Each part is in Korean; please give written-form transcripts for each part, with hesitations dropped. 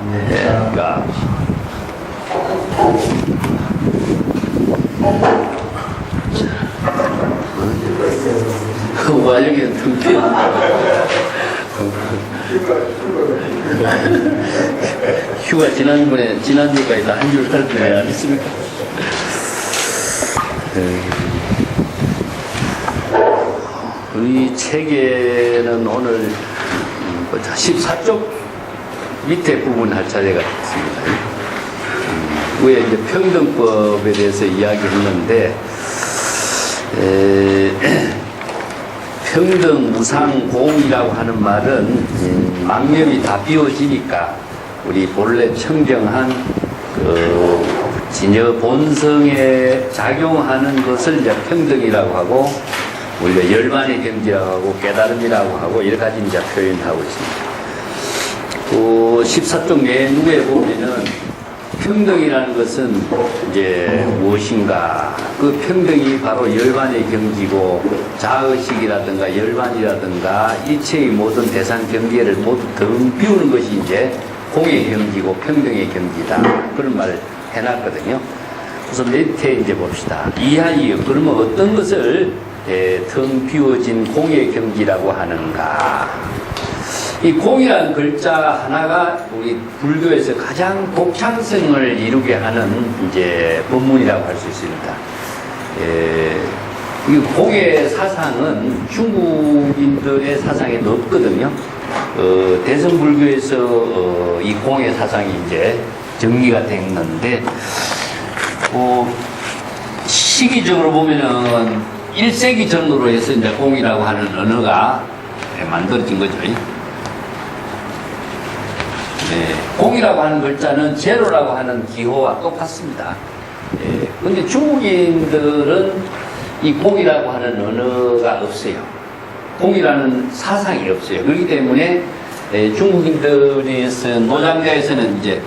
그러니까 와중에 등피 휴가 지난주까지 다 한 줄 할 거야 아니습니까? 우리 책에는 오늘 14쪽 밑에 부분 할 차례가 있습니다. 위에 이제 평등법에 대해서 이야기했는데, 평등, 무상, 공이라고 하는 말은 망념이 다 비워지니까 우리 본래 청정한 진여 본성에 작용하는 것을 이제 평등이라고 하고, 우리가 열반의 경지라고 하고 깨달음이라고 하고 여러 가지 이제 표현하고 있습니다. 14쪽 맨 위에 보면은 평등이라는 것은 이제 무엇인가? 그 평등이 바로 열반의 경지고 자의식이라든가 열반이라든가 이체의 모든 대상 경계를 모두 등 비우는 것이 이제 공의 경지고 평등의 경지다. 그런 말을 해놨거든요. 그래서 밑에 이제 봅시다. 이하이요. 그러면 어떤 것을 텅 비워진 공의 경지라고 하는가? 이 공이라는 글자 하나가 우리 불교에서 가장 독창성을 이루게 하는 이제 법문이라고 할 수 있습니다. 이 공의 사상은 중국인들의 사상에는 없거든요. 대승불교에서 이 공의 사상이 이제 정리가 됐는데, 시기적으로 보면은 1세기 전으로 해서 이제 공이라고 하는 언어가 만들어진 거죠. 공이라고 하는 글자는 제로라고 하는 기호와 똑같습니다. 근데 중국인들은 이 공이라고 하는 언어가 없어요. 공이라는 사상이 없어요. 그렇기 때문에 중국인들에서 노장자에서는 이제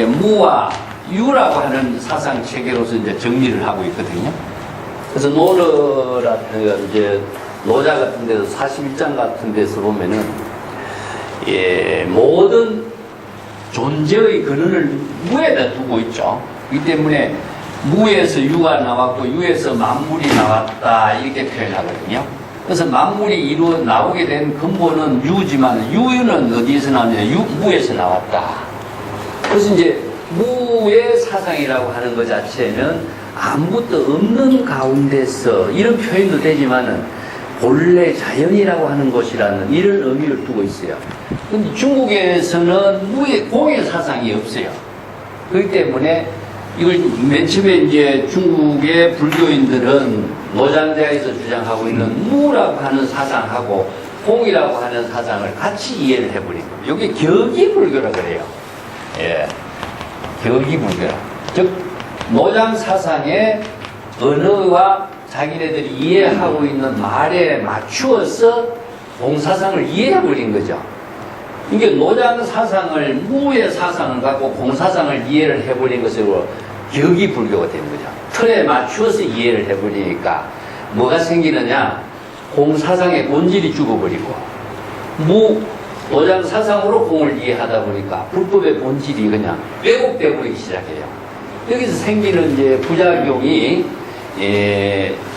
무와 유라고 하는 사상 체계로서 이제 정리를 하고 있거든요. 그래서 이제 노자 같은 데서 41장 같은 데서 보면은 모든 존재의 근원을 무에다 두고 있죠. 이 때문에 무에서 유가 나왔고 유에서 만물이 나왔다 이렇게 표현하거든요. 그래서 만물이 나오게 된 근본은 유지만 유는 어디에서 나왔냐? 무에서 나왔다. 그래서 이제 무의 사상이라고 하는 것 자체는 아무것도 없는 가운데서 이런 표현도 되지만은 본래 자연이라고 하는 것이라는 이런 의미를 두고 있어요. 근데 중국에서는 공의 사상이 없어요. 그렇기 때문에 이걸 맨 처음에 이제 중국의 불교인들은 노장자에서 주장하고 있는 무라고 하는 사상하고 공이라고 하는 사상을 같이 이해를 해버린 거예요. 이게 격이불교라 그래요. 격이불교. 즉 노장 사상의 언어와 자기네들이 이해하고 있는 말에 맞추어서 공사상을 이해해버린 거죠. 이게 노장 사상을, 무의 사상을 갖고 공사상을 이해를 해버린 것으로 격이 불교가 된 거죠. 틀에 맞추어서 이해를 해버리니까 뭐가 생기느냐? 공사상의 본질이 죽어버리고, 노장 사상으로 공을 이해하다 보니까 불법의 본질이 그냥 왜곡되어 버리기 시작해요. 여기서 생기는 이제 부작용이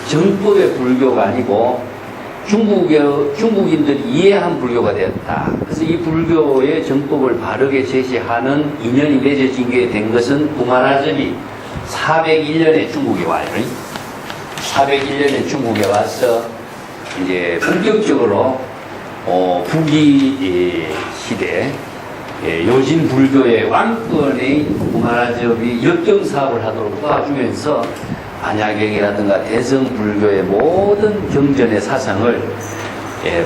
정법의 불교가 아니고 중국인들이 이해한 불교가 되었다. 그래서 이 불교의 정법을 바르게 제시하는 인연이 맺어진 게 된 것은 구마라접이 401년에 중국에 와요. 401년에 중국에 와서 이제 본격적으로 북이 시대 요진 불교의 왕권의 구마라접이 역경사업을 하도록 도와주면서 반야경이라든가 대성불교의 모든 경전의 사상을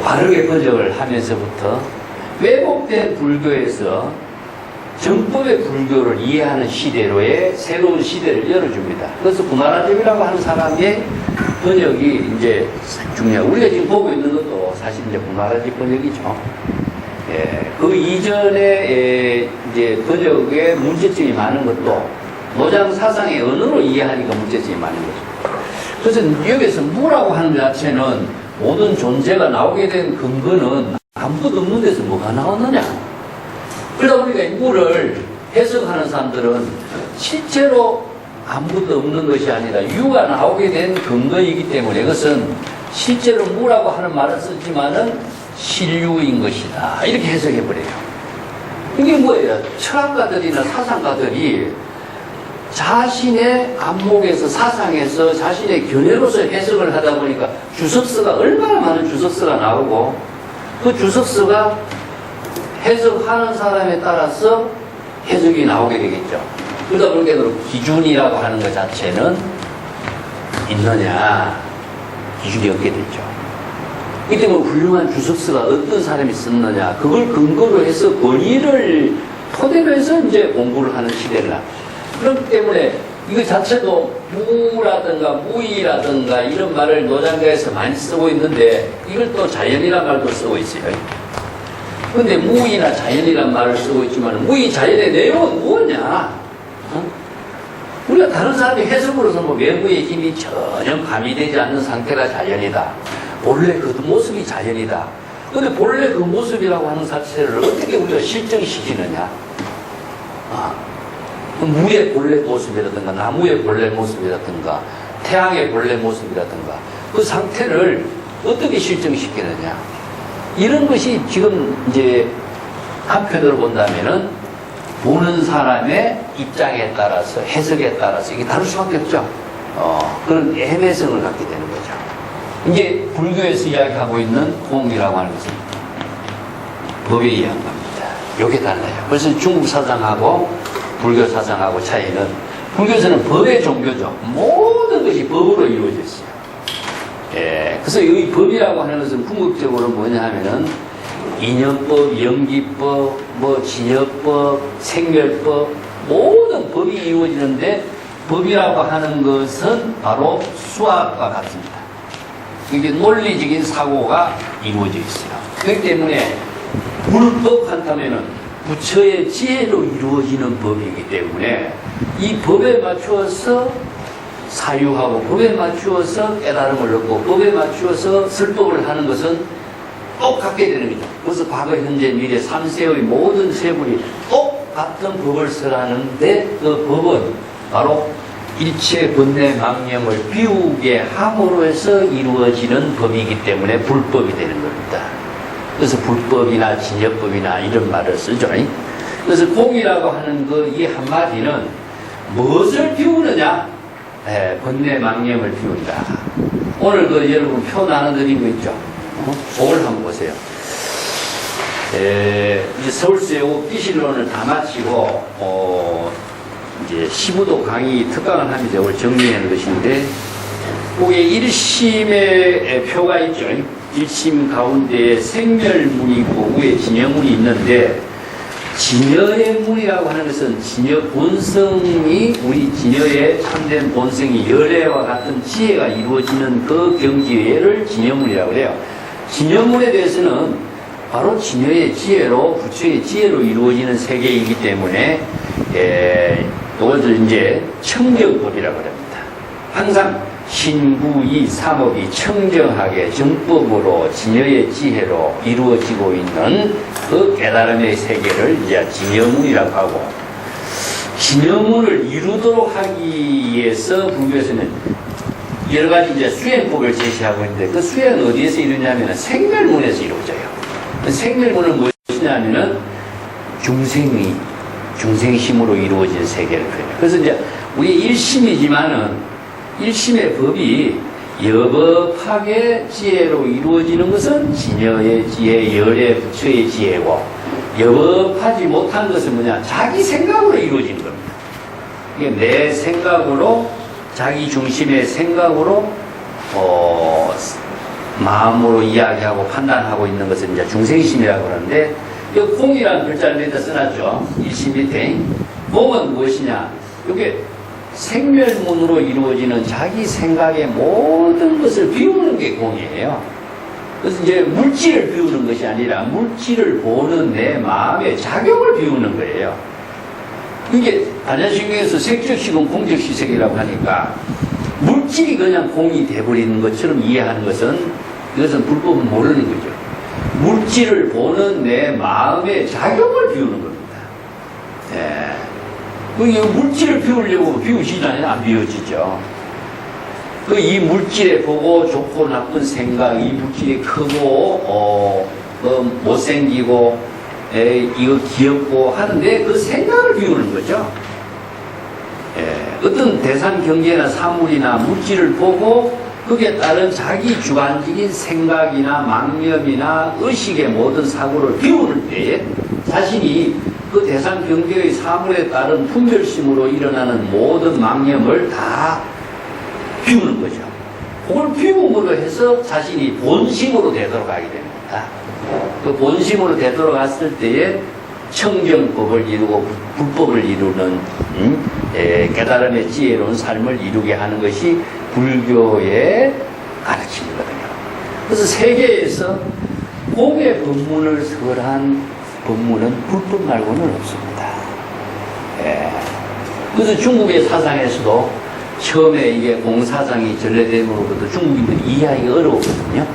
바르게 번역을 하면서부터 왜곡된 불교에서 정법의 불교를 이해하는 시대로의 새로운 시대를 열어줍니다. 그래서 구마라접이라고 하는 사람의 번역이 이제 중요해요. 우리가 지금 보고 있는 것도 사실 이제 구마라접 번역이죠. 그 이전에 이제 번역에 문제점이 많은 것도 노장 사상의 언어로 이해하니까 문제점이 많은 거죠. 그래서 여기서 무라고 하는 자체는 모든 존재가 나오게 된 근거는 아무것도 없는 데서 뭐가 나왔느냐. 그러다 보니까 그런데 무를 해석하는 사람들은 실제로 아무것도 없는 것이 아니라 유가 나오게 된 근거이기 때문에 이것은 실제로 무라고 하는 말을 쓰지만은 실유인 것이다. 이렇게 해석해버려요. 이게 뭐예요? 철학가들이나 사상가들이 자신의 안목에서 사상에서 자신의 견해로서 해석을 하다 보니까 주석서가 얼마나 많은 주석서가 나오고 그 주석서가 해석하는 사람에 따라서 해석이 나오게 되겠죠. 그러다 보니까 기준이라고 하는 것 자체는 있느냐, 기준이 없게 되죠. 이 때문에 훌륭한 주석서가 어떤 사람이 썼느냐, 그걸 근거로 해서 권위를 토대로 해서 이제 공부를 하는 시대라. 그렇기 때문에 이거 자체도 무라든가 무의라든가 이런 말을 노장가에서 많이 쓰고 있는데 이걸 또 자연이란 말도 쓰고 있어요. 근데 무의나 자연이란 말을 쓰고 있지만 무의 자연의 내용은 무엇냐? 우리가 다른 사람이 해석으로서 뭐 외부의 힘이 전혀 가미되지 않는 상태가 자연이다. 본래 그 모습이 자연이다. 근데 본래 그 모습이라고 하는 자체를 어떻게 우리가 실증시키느냐? 무의 본래 모습이라든가 나무의 본래 모습이라든가 태양의 본래 모습이라든가 그 상태를 어떻게 실증시키느냐? 이런 것이 지금 이제 한편으로 본다면은 보는 사람의 입장에 따라서 해석에 따라서 이게 다를 수밖에 없죠. 그런 애매성을 갖게 되는 거죠. 이제 불교에서 이야기하고 있는 공이라고 하는 것은 법에 의한 겁니다. 이게 달라요. 그래서 중국 사상하고 불교 사상하고 차이는 불교에서는 법의 종교죠. 모든 것이 법으로 이루어져 있어요. 예, 그래서 이 법이라고 하는 것은 궁극적으로 뭐냐 하면은 인연법, 연기법, 뭐 진여법, 생멸법 모든 법이 이루어지는데 법이라고 하는 것은 바로 수학과 같습니다. 이게 논리적인 사고가 이루어져 있어요. 그렇기 때문에 불법 한다면은 부처의 지혜로 이루어지는 법이기 때문에 이 법에 맞추어서 사유하고 법에 맞추어서 깨달음을 얻고 법에 맞추어서 설법을 하는 것은 똑같게 되는 거죠. 그래서 과거, 현재, 미래 3세의 모든 세분이 똑같은 법을 설하는데 그 법은 바로 일체 번뇌 망념을 비우게 함으로 해서 이루어지는 법이기 때문에 불법이 되는 겁니다. 그래서 불법이나 진여법이나 이런 말을 쓰죠. 그래서 공이라고 하는 그 이 한마디는 무엇을 비우느냐? 번뇌 망념을 비운다. 오늘 그 여러분 표 나눠드린 거 있죠? 그걸 한번 보세요. 이제 서울대 비실론을 다 마치고, 이제 15도 강의 특강을 하면서 이걸 정리하는 것인데, 거기에 1심의 표가 있죠. 1심 가운데에 생멸문이 있고, 위에 진여문이 있는데, 진여의 문이라고 하는 것은 진여 본성이, 우리 진여의 참된 본성이 열애와 같은 지혜가 이루어지는 그 경지를 진여문이라고 해요. 진여문에 대해서는 바로 진여의 지혜로, 부처의 지혜로 이루어지는 세계이기 때문에, 이것을 이제 청정법이라고 합니다. 항상 신구이 삼업이 청정하게 정법으로 진여의 지혜로 이루어지고 있는 그 깨달음의 세계를 이제 진여문이라고 하고, 진여문을 이루도록 하기 위해서 불교에서는 여러 가지 이제 수행법을 제시하고 있는데 그 수행은 어디에서 이루냐면 생멸문에서 이루어져요. 생멸문은 무엇이냐면은 중생심으로 이루어진 세계를 표현해요. 그래서 이제 우리 1심이지만은 1심의 법이 여법학의 지혜로 이루어지는 것은 진여의 지혜, 열의 부처의 지혜고, 여법하지 못한 것은 뭐냐? 자기 생각으로 이루어지는 겁니다. 이게 내 생각으로, 자기 중심의 생각으로, 마음으로 이야기하고 판단하고 있는 것을 이제 중생심이라고 하는데, 이 공이라는 글자를 밑에 써놨죠. 1심 밑에. 공은 무엇이냐? 이게 생멸문으로 이루어지는 자기 생각의 모든 것을 비우는 게 공이에요. 그래서 이제 물질을 비우는 것이 아니라 물질을 보는 내 마음의 작용을 비우는 거예요. 이게 반야신경에서 색적시공 공적시색이라고 하니까 물질이 그냥 공이 돼버리는 것처럼 이해하는 것은 이것은 불법은 모르는 거죠. 물질을 보는 내 마음의 작용을 비우는 겁니다. 물질을 비우려고 비우시잖아요. 안 비워지죠. 이 물질에 보고 좋고 나쁜 생각, 이 물질이 크고, 못생기고, 이거 귀엽고 하는데 그 생각을 비우는 거죠. 어떤 대상 경제나 사물이나 물질을 보고 거기에 따른 자기 주관적인 생각이나 망념이나 의식의 모든 사고를 비우는 때에 자신이 그 대상 경계의 사물에 따른 분별심으로 일어나는 모든 망념을 다 비우는 거죠. 그걸 비움으로 해서 자신이 본심으로 되돌아가게 됩니다. 그 본심으로 되돌아갔을 때에 청정법을 이루고 불법을 이루는 깨달음의 지혜로운 삶을 이루게 하는 것이 불교의 가르침이거든요. 그래서 세계에서 공의 법문을 설한 법문은 불법 말고는 없습니다. 그래서 중국의 사상에서도 처음에 이게 공사상이 전래됨으로부터 중국인들이 이해하기가 어려웠거든요.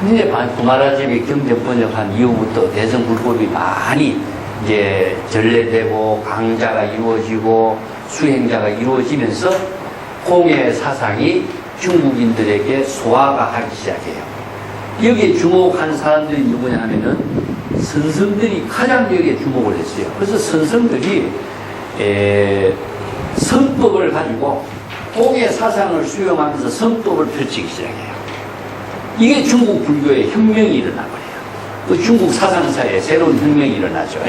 근데 구마라집이 경전 번역한 이후부터 대성불법이 많이 이제 전래되고 강자가 이루어지고 수행자가 이루어지면서 공의 사상이 중국인들에게 소화가 하기 시작해요. 여기에 주목한 사람들이 누구냐 하면은 선성들이 가장 여기에 주목을 했어요. 그래서 선성들이 성법을 가지고 공의 사상을 수용하면서 성법을 펼치기 시작해요. 이게 중국 불교의 혁명이 일어나버려요. 그 중국 사상사에 새로운 혁명이 일어나죠.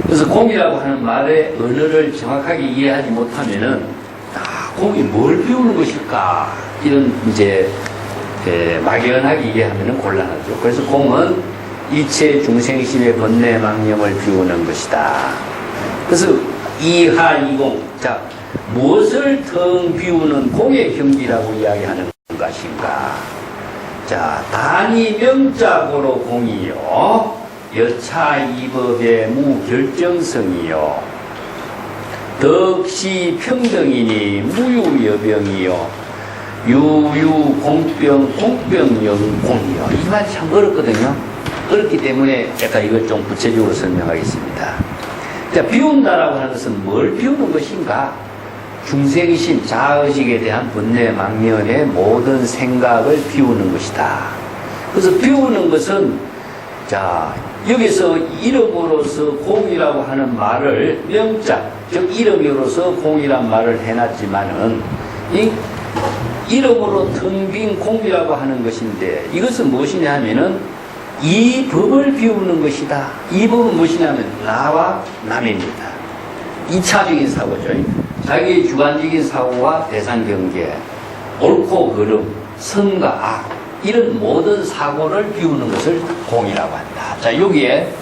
그래서 공이라고 하는 말의 언어를 정확하게 이해하지 못하면은, 공이 뭘 비우는 것일까? 이런 이제, 막연하게 이해하면은 곤란하죠. 그래서 공은 이체 중생심의 번뇌 망념을 비우는 것이다. 그래서 이하이공, 자, 무엇을 텅 비우는 공의 경지라고 이야기하는 것인가? 자, 단위 명작으로 공이요, 여차 이법의 무결정성이요, 덕시 평등이니 무유여병이요, 유유 공병 공병영공이요. 이 말이 참 어렵거든요. 어렵기 때문에 약간 이걸 좀 구체적으로 설명하겠습니다. 자, 비운다라고 하는 것은 뭘 비우는 것인가? 중생심, 자의식에 대한 번뇌 망념의 모든 생각을 비우는 것이다. 그래서 비우는 것은, 자, 여기서 이름으로서 공이라고 하는 말을 명자, 즉 이름으로서 공이란 말을 해놨지만은 이 이름으로 텅 빈 공이라고 하는 것인데, 이것은 무엇이냐 하면은 이 법을 비우는 것이다. 이 법은 무엇이냐면 나와 남입니다. 2차적인 사고죠. 자기의 주관적인 사고와 대상 경계, 옳고 그름, 선과 악, 이런 모든 사고를 비우는 것을 공이라고 한다. 자, 여기에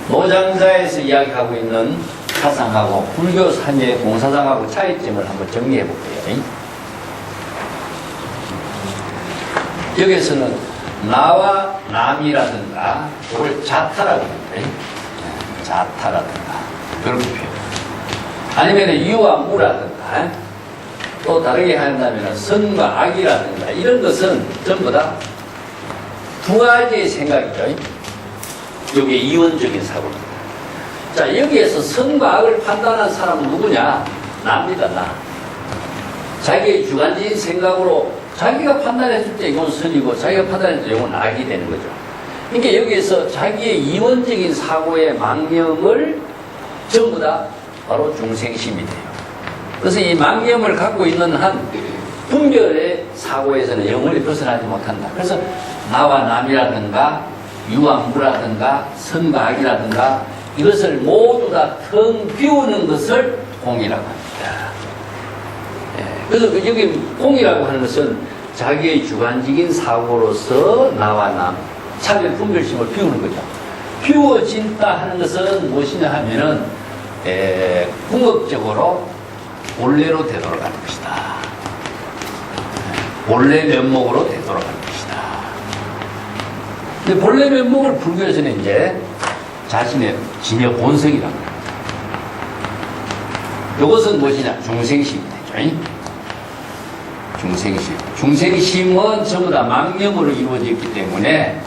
노장자에서 이야기하고 있는 사상하고 불교 산의 공사상하고 차이점을 한번 정리해 볼게요. 여기에서는 나와 남이라든가, 그걸 자타라든가, 자타라든가, 그렇게 표현해요. 아니면 유와 무라든가, 또 다르게 한다면 선과 악이라든가, 이런 것은 전부 다 두 가지의 생각이죠. 여기에 이원적인 사고입니다. 자, 여기에서 선과 악을 판단한 사람은 누구냐? 나입니다, 나. 자기의 주관적인 생각으로 자기가 판단했을 때 이건 선이고 자기가 판단했을 때 이건 악이 되는 거죠. 그러니까 여기에서 자기의 이원적인 사고의 망념을 전부 다 바로 중생심이 돼요. 그래서 이 망념을 갖고 있는 한 분별의 사고에서는 영원히 벗어나지 못한다. 그래서 나와 남이라든가 유와 무라든가 선과 악이라든가 이것을 모두 다 텅 비우는 것을 공이라고 합니다. 그래서 여기 공이라고 하는 것은 자기의 주관적인 사고로서 나와 남, 차별 분별심을 비우는 거죠. 비워진다 하는 것은 무엇이냐 하면은 궁극적으로 본래로 되돌아가는 것이다. 본래 면목으로 되돌아가는 것이다. 근데 본래 면목을 불교에서는 이제 자신의 진여 본성이라고 합니다. 이것은 무엇이냐? 중생심이 되죠. 중생심. 중생심은 전부 다 망념으로 이루어져 있기 때문에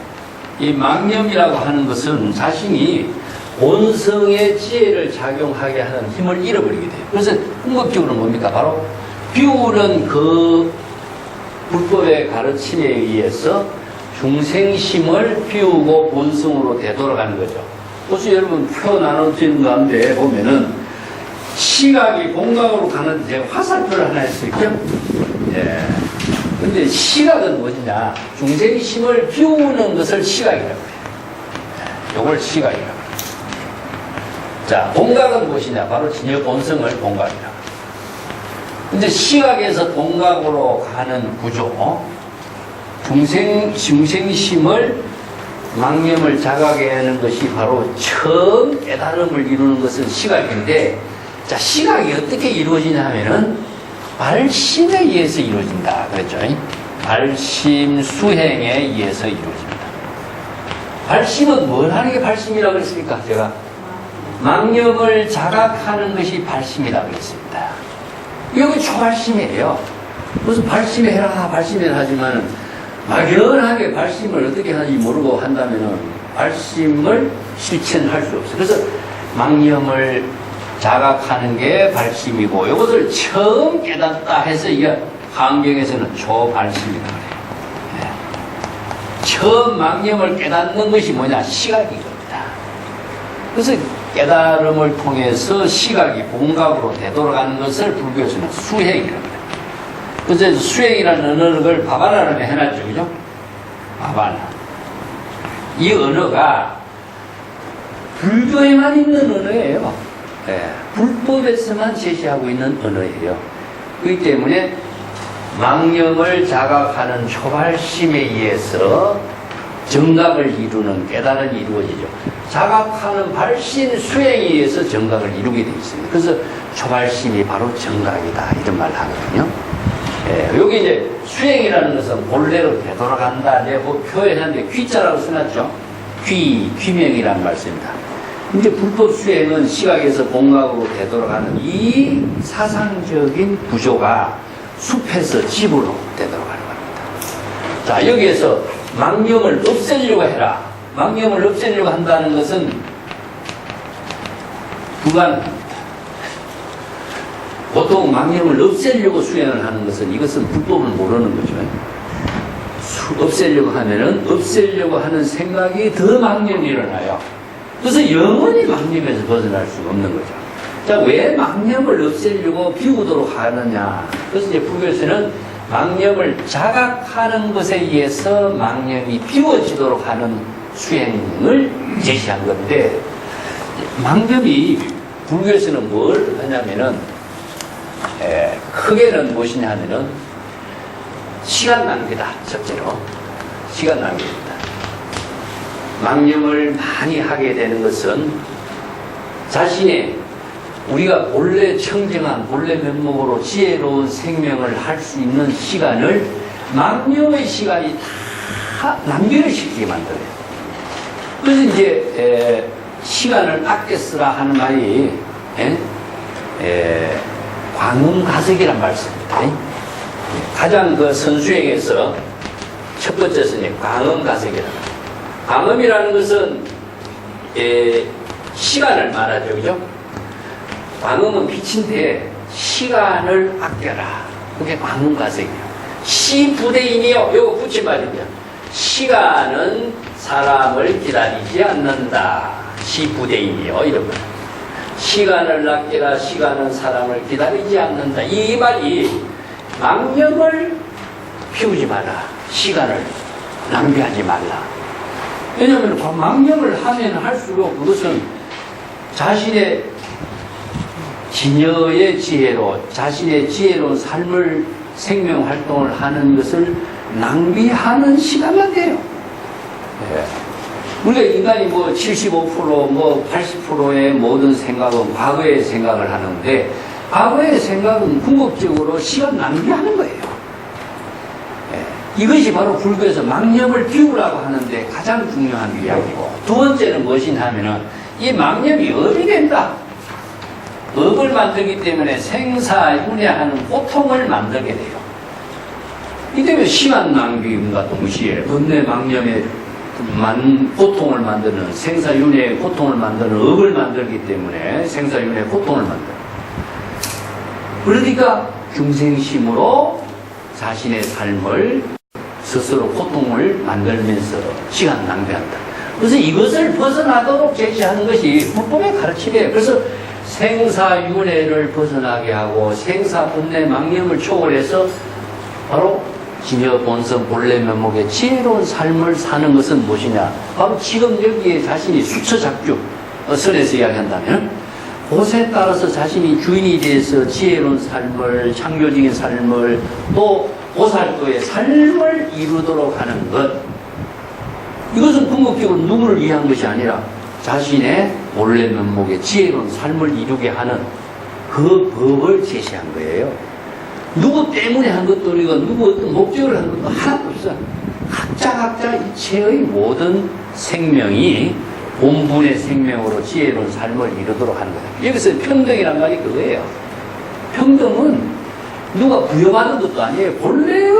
이 망념이라고 하는 것은 자신이 본성의 지혜를 작용하게 하는 힘을 잃어버리게 돼요. 그래서 궁극적으로 뭡니까? 바로 비우는 그 불법의 가르침에 의해서 중생심을 비우고 본성으로 되돌아가는 거죠. 그래서 여러분 표 나눠진 가운데 보면은 시각이 공각으로 가는데 제가 화살표를 하나 했을게요. 예. 근데 시각은 뭐냐? 중생심을 비우는 것을 시각이라고 해요. 이걸 시각이라고 해요. 자, 공각은 무엇이냐? 바로 진여 본성을 공각이라고 해요. 근데 시각에서 동각으로 가는 구조, 중생심을 망념을 자각해 하는 것이 바로 처음 깨달음을 이루는 것은 시각인데, 자, 시각이 어떻게 이루어지냐 하면은 발심에 의해서 이루어진다. 그랬죠? 발심 수행에 의해서 이루어집니다. 발심은 뭘 하는 게 발심이라고 그랬습니까? 제가 망념을 자각하는 것이 발심이라고 그랬습니다. 이거 초발심이에요. 무슨 발심에 해라, 발심에 하지만은 막연하게 발심을 어떻게 하는지 모르고 한다면은 발심을 실천할 수 없어요. 그래서 망념을 자각하는 게 발심이고, 이것을 처음 깨닫다 해서 이게 환경에서는 초발심이라고 해요. 네. 처음 망념을 깨닫는 것이 뭐냐? 시각이겁니다. 그래서 깨달음을 통해서 시각이 공각으로 되돌아가는 것을 불교에서는 수행이라고 해요. 그래서 수행이라는 언어를 바바라로 해놨죠. 그죠? 바바라. 이 언어가 불교에만 있는 언어예요. 네. 불법에서만 제시하고 있는 언어예요. 그렇기 때문에 망념을 자각하는 초발심에 의해서 정각을 이루는 깨달음이 이루어지죠. 자각하는 발심 수행에 의해서 정각을 이루게 되어 있습니다. 그래서 초발심이 바로 정각이다, 이런 말을 하거든요. 예, 여기 이제 수행이라는 것은 본래로 되돌아간다. 내가 뭐 표현하는데 귀자라고 써놨죠. 귀명이라는 말씀입니다. 이제 불법 수행은 시각에서 공각으로 되돌아가는 이 사상적인 구조가 숲에서 집으로 되돌아가는 겁니다. 자, 여기에서 망념을 없애려고 해라. 망념을 없애려고 한다는 것은 불가능합니다. 보통 망념을 없애려고 수행을 하는 것은 이것은 불법을 모르는 거죠. 없애려고 하면은 없애려고 하는 생각이 더 망념이 일어나요. 그래서 영원히 망념에서 벗어날 수가 없는 거죠. 자, 왜 망념을 없애려고 비우도록 하느냐? 그래서 이제 불교에서는 망념을 자각하는 것에 의해서 망념이 비워지도록 하는 수행을 제시한 건데, 망념이 불교에서는 뭘 하냐면은, 크게는 무엇이냐 하면은, 시간 낭비다, 첫째로. 시간 낭비입니다. 망념을 많이 하게 되는 것은 자신의 우리가 본래 청정한 본래 면목으로 지혜로운 생명을 할 수 있는 시간을 망념의 시간이 다 낭비를 시키게 만들어요. 그래서 이제 시간을 아껴 쓰라 하는 말이 광음가석이란 말씀입니다. 가장 그 선수행에서 첫 번째 선이 광음가석이라는 광음이라는 것은 시간을 말하죠. 그죠? 광음은 빛인데 시간을 아껴라. 그게 광음가석이에요. 시부대인이요. 요거 붙임말입니다. 시간은 사람을 기다리지 않는다. 시부대인이요. 이런 거. 시간을 아껴라. 시간은 사람을 기다리지 않는다. 이 말이 망념을 피우지 마라. 시간을 낭비하지 말라. 왜냐하면 망념을 하면 할수록 그것은 자신의 진여의 지혜로 자신의 지혜로운 삶을 생명 활동을 하는 것을 낭비하는 시간만 돼요. 네. 우리가 인간이 뭐 75% 뭐 80%의 모든 생각은 과거의 생각을 하는데 과거의 생각은 궁극적으로 시간 낭비하는 거예요. 이것이 바로 불교에서 망념을 비우라고 하는데 가장 중요한 이야기고, 두 번째는 무엇이냐 하면은 이 망념이 업이 된다. 업을 만들기 때문에 생사윤회하는 고통을 만들게 돼요. 이 때문에 시간 낭비임과 동시에 번뇌 망념에 고통을 만드는 생사윤회의 고통을 만드는 업을 만들기 때문에 생사윤회의 고통을 만들어. 그러니까 중생심으로 자신의 삶을 스스로 고통을 만들면서 시간 낭비한다. 그래서 이것을 벗어나도록 제시하는 것이 불법의 가르침이에요. 그래서 생사윤회를 벗어나게 하고 생사분내 망념을 초월해서 바로 진여 본성 본래 면목의 지혜로운 삶을 사는 것은 무엇이냐? 바로 지금 여기에 자신이 수처작주 선에서 이야기한다면 곳에 따라서 자신이 주인이 돼서 지혜로운 삶을, 창조적인 삶을, 또 보살도의 삶을 이루도록 하는 것. 이것은 궁극적으로 누구를 위한 것이 아니라 자신의 본래 면목의 지혜로운 삶을 이루게 하는 그 법을 제시한 거예요. 누구 때문에 한 것도 아니고 누구 어떤 목적을 한 것도 하나도 없어. 각자 이체의 모든 생명이 본분의 생명으로 지혜로운 삶을 이루도록 하는 거다. 여기서 평등이란 말이 그거예요. 평등은 누가 부여받은 것도 아니에요. 본래의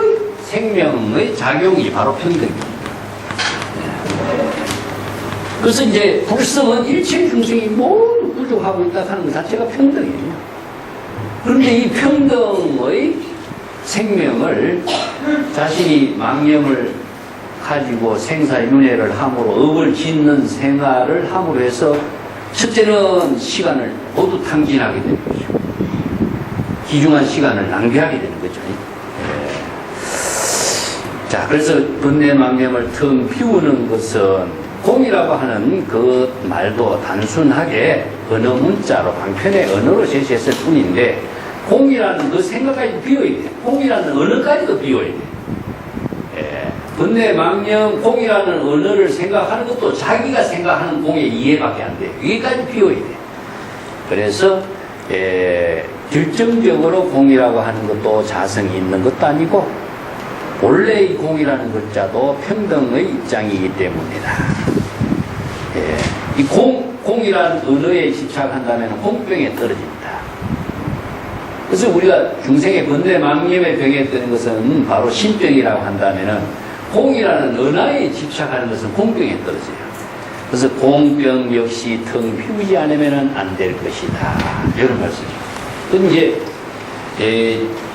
생명의 작용이 바로 평등입니다. 그래서 이제 불성은 일체 중생이 모두 구족하고 있다 하는 것 자체가 평등이에요. 그런데 이 평등의 생명을 자신이 망념을 가지고 생사윤회를 함으로 업을 짓는 생활을 함으로 해서 첫째는 시간을 모두 탕진하게 되는 거죠. 귀중한 시간을 낭비하게 되는 거죠. 자, 그래서 번뇌 망념을 텅 비우는 것은 공이라고 하는 그 말도 단순하게 언어 문자로 방편의 언어로 제시했을 뿐인데 공이라는 그 생각까지 비워야 돼. 공이라는 언어까지도 비워야 돼. 번뇌 망념 공이라는 언어를 생각하는 것도 자기가 생각하는 공의 이해밖에 안 돼. 여기까지 비워야 돼. 그래서 결정적으로 공이라고 하는 것도 자성이 있는 것도 아니고 원래 이 공이라는 글자도 평등의 입장이기 때문이다. 이 공이라는 언어에 집착한다면 공병에 떨어집니다. 그래서 우리가 중생의 번뇌 망념의 병에 뜨는 것은 바로 신병이라고 한다면 공이라는 언어에 집착하는 것은 공병에 떨어져요. 그래서 공병 역시 텅 비우지 않으면 안 될 것이다. 이런 말씀이죠. 그럼 이제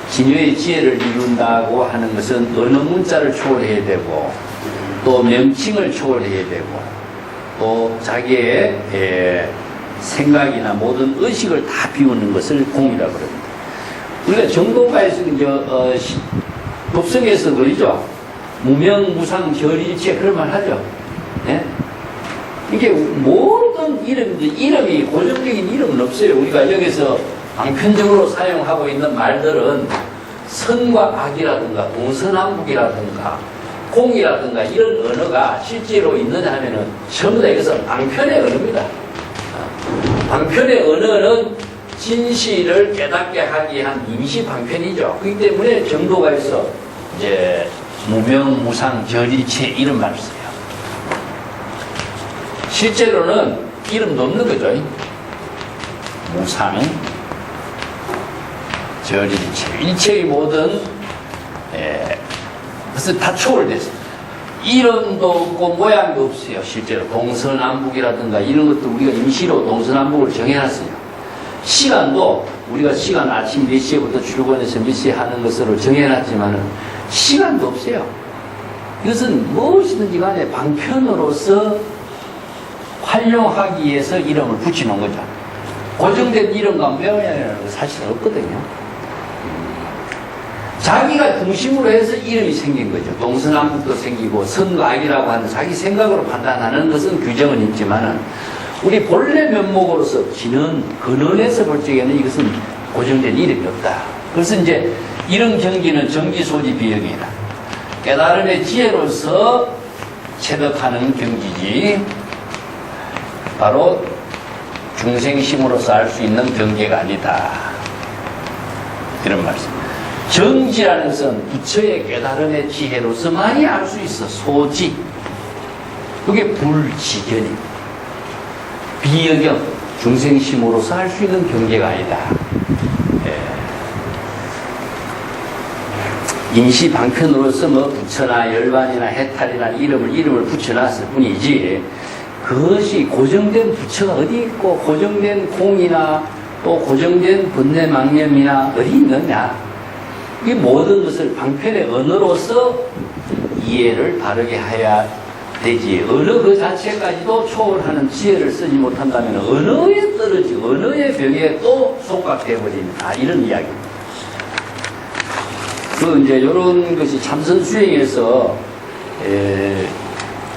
진여의 지혜를 이룬다고 하는 것은 언어 문자를 초월해야 되고 또 명칭을 초월해야 되고 또 자기의 생각이나 모든 의식을 다 비우는 것을 공이라고 그럽니다. 우리가 정도가에서 법성에서 그러죠. 무명무상 결일체 그런 말 하죠. 네? 이게 모든 이름이 고정적인 이름은 없어요. 우리가 여기서 방편적으로 사용하고 있는 말들은 선과 악이라든가 동서남북이라든가 공이라든가 이런 언어가 실제로 있느냐 하면은 전부 다 이것은 방편의 언어입니다. 방편의 언어는 진실을 깨닫게 하기 위한 임시 방편이죠. 그렇기 때문에 정도가에서 이제 무명무상 결일체 이런 말을 써요. 실제로는 이름도 없는 거죠. 무상 절일체, 일체의 모든 그래서 다 초월됐어요. 이름도 없고 모양도 없어요. 실제로 동서남북이라든가 이런 것도 우리가 임시로 동서남북을 정해놨어요. 시간도 우리가 시간 아침 몇 시에부터 출근해서 몇 시에 하는 것으로 정해놨지만은 시간도 없어요. 이것은 무엇이든지 간에 방편으로서 활용하기 위해서 이름을 붙여놓은 거죠. 고정된 이름과 모양이라는 건 사실은 없거든요. 자기가 중심으로 해서 이름이 생긴 거죠. 동서남북도 생기고 선과 악이라고 하는 자기 생각으로 판단하는 것은 규정은 있지만은 우리 본래 면목으로서 지는 근원에서 볼 적에는 이것은 고정된 이름이 없다. 그래서 이제 이런 경기는 정기소지 비역이다. 깨달음의 지혜로서 체득하는 경기지 바로 중생심으로서 알 수 있는 경계가 아니다. 이런 말씀. 정지라는 것은 부처의 깨달음의 지혜로서만이 알 수 있어. 소지. 그게 불지견입니다. 비여경, 중생심으로서 할 수 있는 경계가 아니다. 임시 방편으로서 뭐 부처나 열반이나 해탈이나 이름을 붙여놨을 뿐이지, 그것이 고정된 부처가 어디 있고 고정된 공이나 또 고정된 번뇌망념이나 어디 있느냐. 이 모든 것을 방편의 언어로서 이해를 바르게 해야 되지. 언어 그 자체까지도 초월하는 지혜를 쓰지 못한다면 언어에 떨어지고 언어의 벽에 또 속박되어버립니다. 이런 이야기입니다. 그 이제 이런 것이 참선 수행에서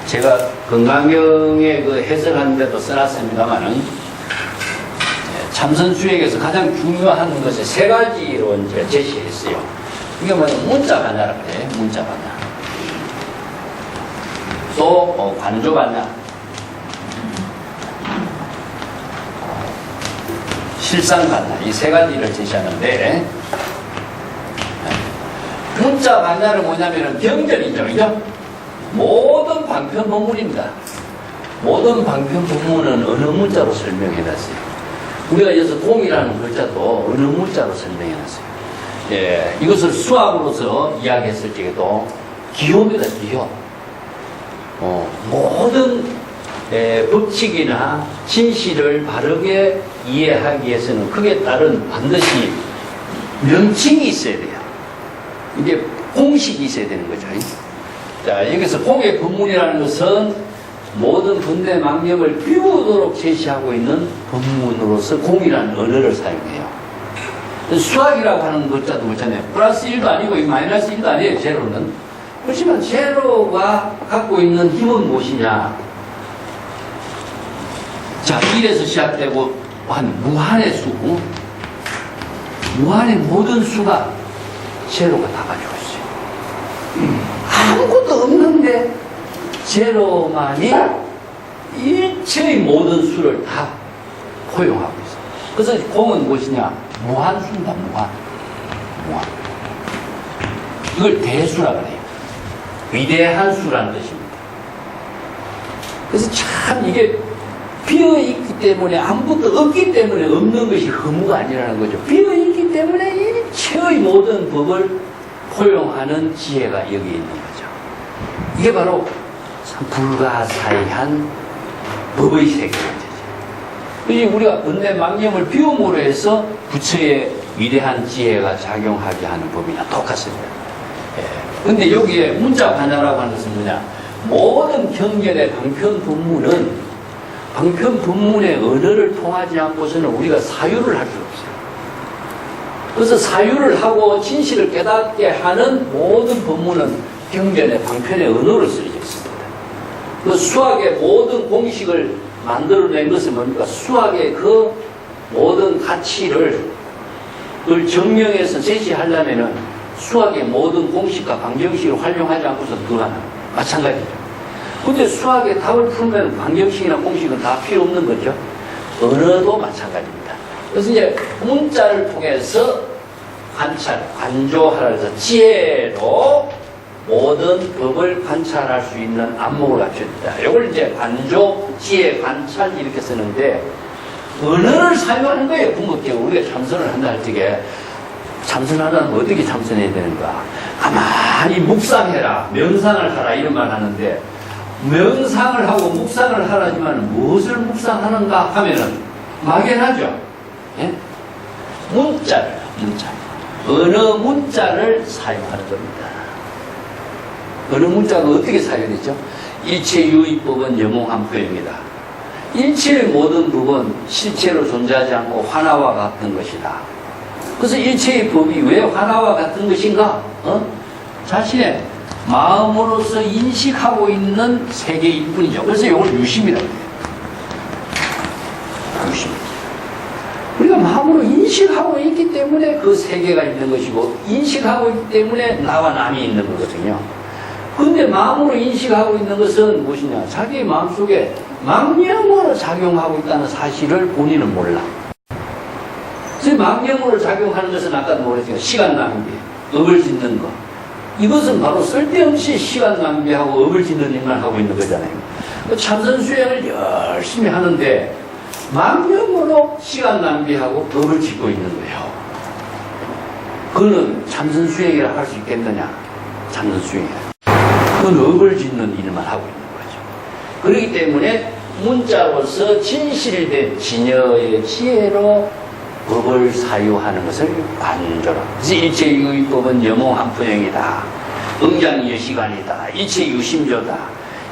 제가 건강경에 그 해설하는 데도 써놨습니다만은, 참선 수행에서 가장 중요한 것이 세 가지로 이제 제시했어요. 이게 뭐냐, 문자 반야라고 해요. 문자 반야. 또 관조 반야, 실상 반야, 이 세 가지를 제시하는데, 문자 반야는 뭐냐면은 경전이죠, 그죠? 모든 방편 본문입니다. 모든 방편 본문은 어느 문자로 설명해놨어요. 우리가 여기서 공이라는 글자도 어느 문자로 설명해놨어요. 예, 이것을 수학으로서 이야기했을 적에도 기호입니다, 기호. 모든 법칙이나 진실을 바르게 이해하기 위해서는 그에 따른 반드시 명칭이 있어야 돼요. 이게 공식이 있어야 되는 거죠. 자, 여기서 공의 법문이라는 것은 모든 번뇌 망념을 비우도록 제시하고 있는 법문으로서 공이라는 언어를 사용해요. 수학이라고 하는 글자도 그렇잖아요. 플러스 1도 아니고 마이너스 1도 아니에요, 제로는. 그렇지만 제로가 갖고 있는 힘은 무엇이냐? 자, 1에서 시작되고 한 무한의 수, 무한의 모든 수가 제로가 다 가지고 있어요. 아무것도 없는데 제로만이 일체의 모든 수를 다 포용하고 있어요. 그래서 공은 무엇이냐? 무한수입니다. 무한. 이걸 대수라고 해요. 위대한 수라는 뜻입니다. 그래서 참 이게 비어있기 때문에, 아무것도 없기 때문에 없는 것이 허무가 아니라는 거죠. 비어있기 때문에 일체의 모든 법을 포용하는 지혜가 여기 있는 거죠. 이게 바로 참 불가사의한 법의 세계죠. 우리가 번뇌 망념을 비움으로 해서 부처의 위대한 지혜가 작용하게 하는 법이나 똑같습니다. 그런데 여기에 문자 반야라고 하는 것은 뭐냐? 모든 경전의 방편 법문은 방편 법문의 언어를 통하지 않고서는 우리가 사유를 할 수가 없어요. 그래서 사유를 하고 진실을 깨닫게 하는 모든 법문은 경전의 방편의 언어로 쓰여져 있습니다. 그 수학의 모든 공식을 만들어낸 것은 뭡니까? 수학의 그 모든 가치를 그걸 증명해서 제시하려면은 수학의 모든 공식과 방정식을 활용하지 않고서 불가능합니다. 마찬가지죠. 근데 수학의 답을 풀면 방정식이나 공식은 다 필요 없는 거죠. 언어도 마찬가지입니다. 그래서 이제 문자를 통해서 관찰, 관조하라 해서 지혜로 모든 법을 관찰할 수 있는 안목을 갖춘다. 이걸 이제 관조, 지혜, 관찰 이렇게 쓰는데 언어를 사용하는 거예요. 궁극적으로 우리가 참선을 한다 할 적에 참선하려면 어떻게 참선해야 되는가? 가만히 묵상해라, 명상을 하라 이런 말 하는데 명상을 하고 묵상을 하라지만 무엇을 묵상하는가 하면은 막연하죠. 예? 문자. 어느 문자를 사용하는 겁니다. 어느 문자가 어떻게 사용되죠? 일체유의법은 영롱한 표현입니다. 일체의 모든 법은 실체로 존재하지 않고 하나와 같은 것이다. 그래서 일체의 법이 왜 하나와 같은 것인가? 자신의 마음으로서 인식하고 있는 세계일 뿐이죠. 그래서 이걸 유심이라고 해요. 유심. 우리가 마음으로 인식하고 있기 때문에 그 세계가 있는 것이고 인식하고 있기 때문에 나와 남이 있는 거거든요. 그런데 마음으로 인식하고 있는 것은 무엇이냐? 자기 마음속에 망념으로 작용하고 있다는 사실을 본인은 몰라. 그래서 망념으로 작용하는 것은 아까도 말했지만 시간 낭비, 업을 짓는 것. 이것은 바로 쓸데없이 시간 낭비하고 업을 짓는 일만 하고 있는 거잖아요. 참선 수행을 열심히 하는데 망념으로 시간 낭비하고 업을 짓고 있는 거예요. 그거는 참선 수행이라 할 수 있겠느냐? 참선 수행이야. 그건 업을 짓는 일만 하고 있는 거죠. 그렇기 때문에 문자로서 진실된 진여의 지혜로 법을 사유하는 것을 관조로. 일체유의법은 영홍한포형이다. 응장여시간이다. 일체유심조다.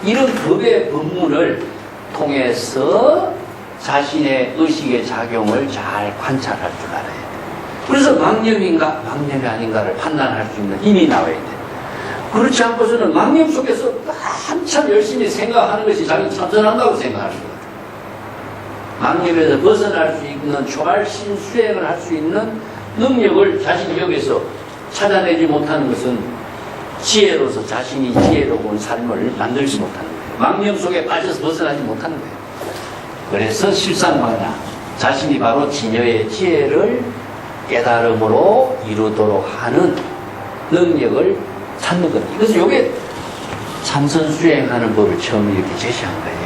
이런 법의 법문을 통해서 자신의 의식의 작용을 잘 관찰할 줄 알아야 돼. 그래서 망념인가 망념이 아닌가를 판단할 수 있는 힘이 나와야 돼. 그렇지 않고서는 망념 속에서 한참 열심히 생각하는 것이 자기 참선한다고 생각하는 거야. 망념에서 벗어날 수 있는 초발심 수행을 할 수 있는 능력을 자신이 여기서 찾아내지 못하는 것은 지혜로서 자신이 지혜로운 삶을 만들지 못하는 거예요. 망념 속에 빠져서 벗어나지 못하는 거예요. 그래서 실상마나 자신이 바로 진여의 지혜를 깨달음으로 이루도록 하는 능력을 찾는 겁니다. 그래서 이게 참선 수행하는 법을 처음 이렇게 제시한 거예요.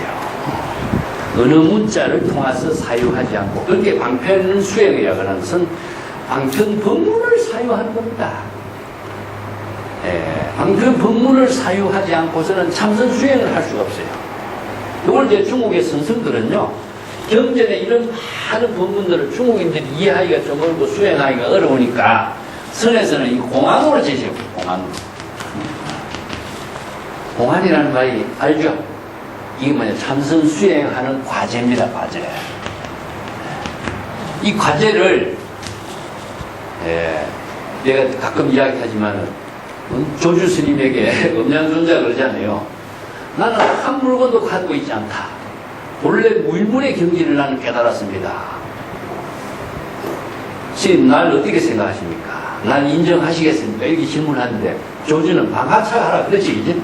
어느 문자를 통해서 사유하지 않고, 그렇게 방편 수행이라고 하는 것은 방편 법문을 사유하는 겁니다. 방편 법문을 사유하지 않고서는 참선 수행을 할 수가 없어요. 이걸 이제 중국의 선생들은요, 경전에 이런 많은 법문들을 중국인들이 이해하기가 좀 어렵고 수행하기가 어려우니까 선에서는 이 공안으로 제시해요. 공안으로. 공안이라는 말이 알죠? 이게 뭐냐, 참선 수행하는 과제입니다. 과제. 이 과제를 내가 가끔 이야기하지만 조주 스님에게 음양존자 그러잖아요. 나는 한 물건도 갖고 있지 않다. 본래 무일문의 경지를 나는 깨달았습니다. 스님, 날 어떻게 생각하십니까? 난 인정하시겠습니까? 이렇게 질문하는데 조주는 방아차하라 그렇지, 이제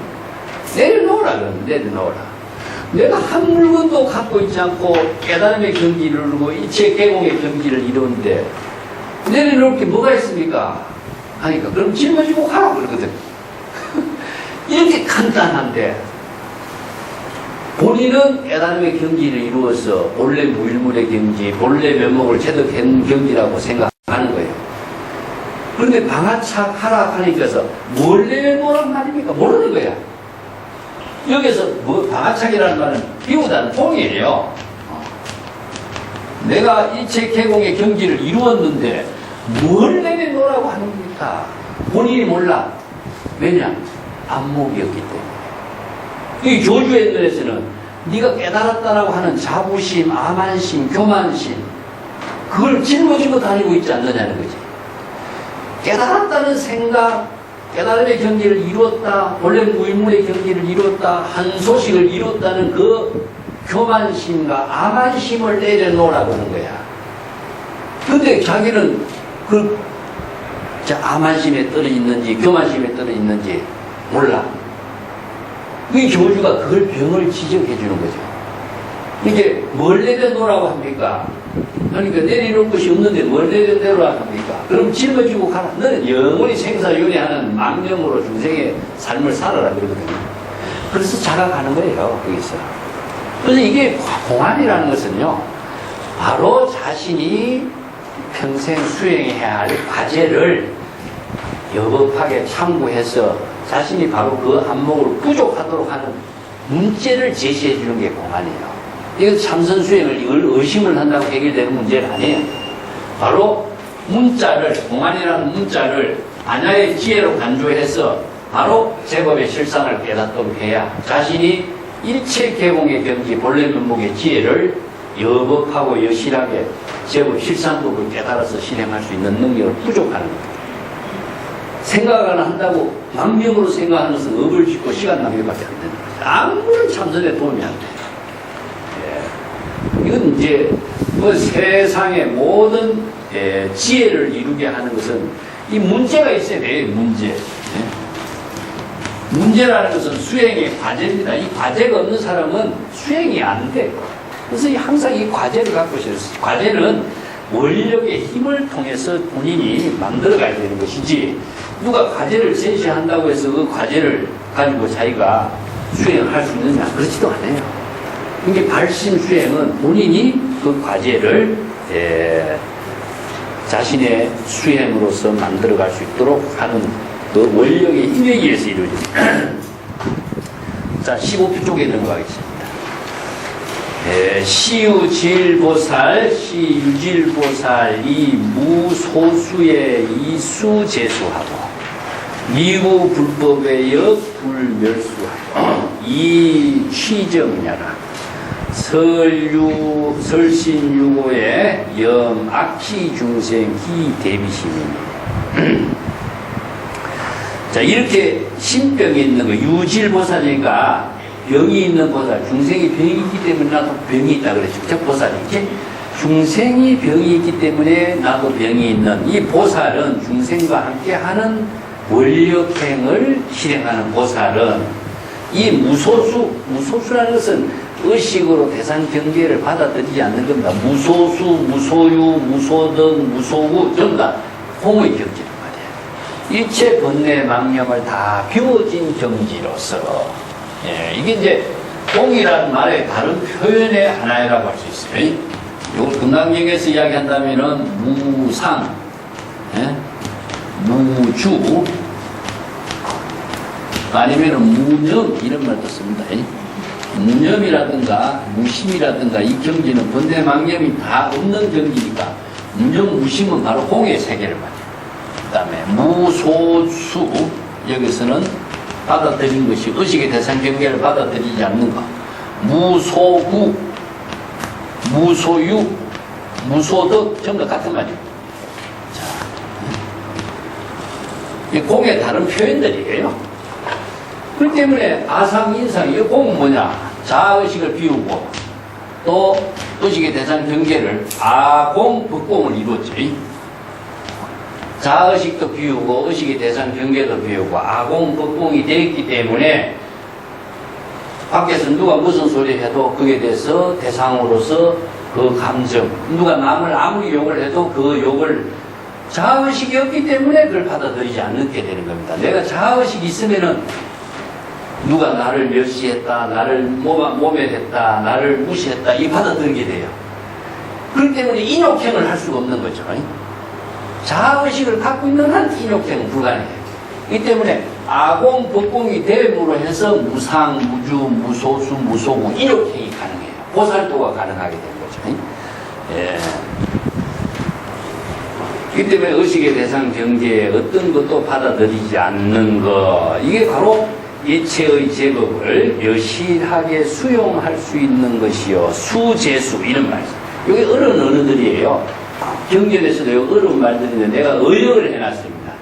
내려놓으라 그러면 내려놓으라. 내가 한 물건도 갖고 있지 않고 깨달음의 경지를 이루고 이체 개공의 경지를 이루는데 내려놓을 게 뭐가 있습니까? 하니까 그럼 짊어지고 가라 그러거든. 이렇게 간단한데 본인은 깨달음의 경지를 이루어서 본래 무일물의 경지, 본래 면목을 체득한 경지라고 생각하는 거예요. 그런데 방아착 하락하니까서 뭘 내놓으란 말입니까? 모르는 거야. 여기서 뭐 방아착이라는 말은 비우다는 통이에요. 내가 일체 개공의 경지를 이루었는데 뭘 내놓으라고 하는 겁니까? 본인이 몰라. 왜냐? 안목이었기 때문에. 이 조주의 눈에서는 네가 깨달았다라고 하는 자부심, 아만심, 교만심, 그걸 짊어지고 다니고 있지 않느냐는 거지. 깨달았다는 생각, 깨달음의 경지를 이루었다, 본래 무일물의 경지를 이루었다, 한 소식을 이뤘다는 그 교만심과 아만심을 내려놓으라고 하는 거야. 근데 자기는 그 아만심에 떨어 있는지 교만심에 떨어 있는지 몰라. 이 조주가 그걸 병을 지적해 주는 거죠. 이게 뭘 내려놓으라고 합니까? 그러니까 내려놓을 것이 없는데 뭘 내려놓으라고 합니까? 그럼 짊어지고 가라. 너는 영원히 생사윤회하는 망념으로 중생의 삶을 살아라 그러거든요. 그래서 자각하는 거예요, 거기서. 그래서 이게 공안이라는 것은요, 바로 자신이 평생 수행해야 할 과제를 여법하게 참고해서 자신이 바로 그 안목으로 부족하도록 하는 문제를 제시해 주는 게 공안이에요. 이건 참선 수행을 의심을 한다고 해결되는 문제는 아니에요. 바로 문자를, 공안이라는 문자를 안야의 지혜로 간주해서 바로 제법의 실상을 깨닫도록 해야 자신이 일체 개공의 경지, 본래 면목의 지혜를 여법하고 여실하게 제법 실상법을 깨달아서 실행할 수 있는 능력을 부족하는 거예요. 생각을 한다고 망명으로 생각하는 것은 업을 짓고 시간 낭비밖에 안 되는 거죠. 아무런 참선에 도움이 안 돼요. 이건 이제 뭐 세상의 모든 지혜를 이루게 하는 것은 이 문제가 있어야 돼요. 문제. 문제라는 것은 수행의 과제입니다. 이 과제가 없는 사람은 수행이 안 돼요. 그래서 항상 이 과제를 갖고 있어요. 과제는 원력의 힘을 통해서 본인이 만들어가야 되는 것이지, 누가 과제를 제시한다고 해서 그 과제를 가지고 자기가 수행을 할 수 있느냐? 그렇지도 않아요. 이게 발심 수행은 본인이 그 과제를 자신의 수행으로서 만들어갈 수 있도록 하는 그 원력의 힘에 의해서 이루어집니다. 자, 15표 쪽에 넘어가겠습니다. 시유질보살, 시유질보살이 무소수의 이수재수하고 미구 불법의 역불멸수하고 이 취정야라 설신유고의 염악희 중생희 대비심입니다. 자, 이렇게 신병이 있는 거, 유질보살이니까 병이 있는 보살, 중생이 병이 있기 때문에 나도 병이 있다 그랬죠. 저 보살이지. 중생이 병이 있기 때문에 나도 병이 있는 이 보살은 중생과 함께 하는 원력행을 실행하는 보살은 이 무소수라는 것은 의식으로 대상 경계를 받아들이지 않는 겁니다. 무소수, 무소유, 무소등, 무소구 전부 다 공의 경지란 말이에요. 일체 번뇌 망념을 다 비워진 경지로서 이게 이제 공이라는 말의 다른 표현의 하나라고 할 수 있어요. 이걸 금강경에서 이야기한다면은 무상, 무주, 아니면은 무념 이런 말도 씁니다. 무념이라든가 무심이라든가 이 경지는 번뇌 망념이 다 없는 경지니까 무념 무심은 바로 공의 세계를 말해요. 그 다음에 무소수, 여기서는 받아들인 것이 의식의 대상 경계를 받아들이지 않는 것. 무소구, 무소유, 무소덕 전부 다 같은 말이에요. 자, 이 공의 다른 표현들이에요. 그렇기 때문에 아상, 인상, 이 공은 뭐냐? 자의식을 비우고 또 의식의 대상 경계를 아공, 법공을 이루었지. 자의식도 비우고 의식의 대상 경계도 비우고 아공, 법공이 되었기 때문에 밖에서 누가 무슨 소리 해도 그에 대해서 대상으로서 그 감정, 누가 남을 아무리 욕을 해도 그 욕을 자의식이 없기 때문에 그걸 받아들이지 않게 되는 겁니다. 내가 자의식이 있으면은 누가 나를 멸시했다, 나를 모멸했다, 나를 무시했다, 이 받아들이게 돼요. 그렇기 때문에 인욕행을 할 수가 없는 거죠. 자의식을 갖고 있는 한 인욕행은 불가능해요. 이 때문에 아공, 법공이 됨으로 해서 무상, 무주, 무소수, 무소구, 인욕행이 가능해요. 보살도가 가능하게 되는 거죠. 예. 이 때문에 의식의 대상 경계에 어떤 것도 받아들이지 않는 것, 이게 바로 일체의 제법을 여실하게 수용할 수 있는 것이요. 수재수, 이런 말이죠. 이게 어려운 언어들이에요. 경전에서도 어려운 말들인데 내가 의역을 해놨습니다.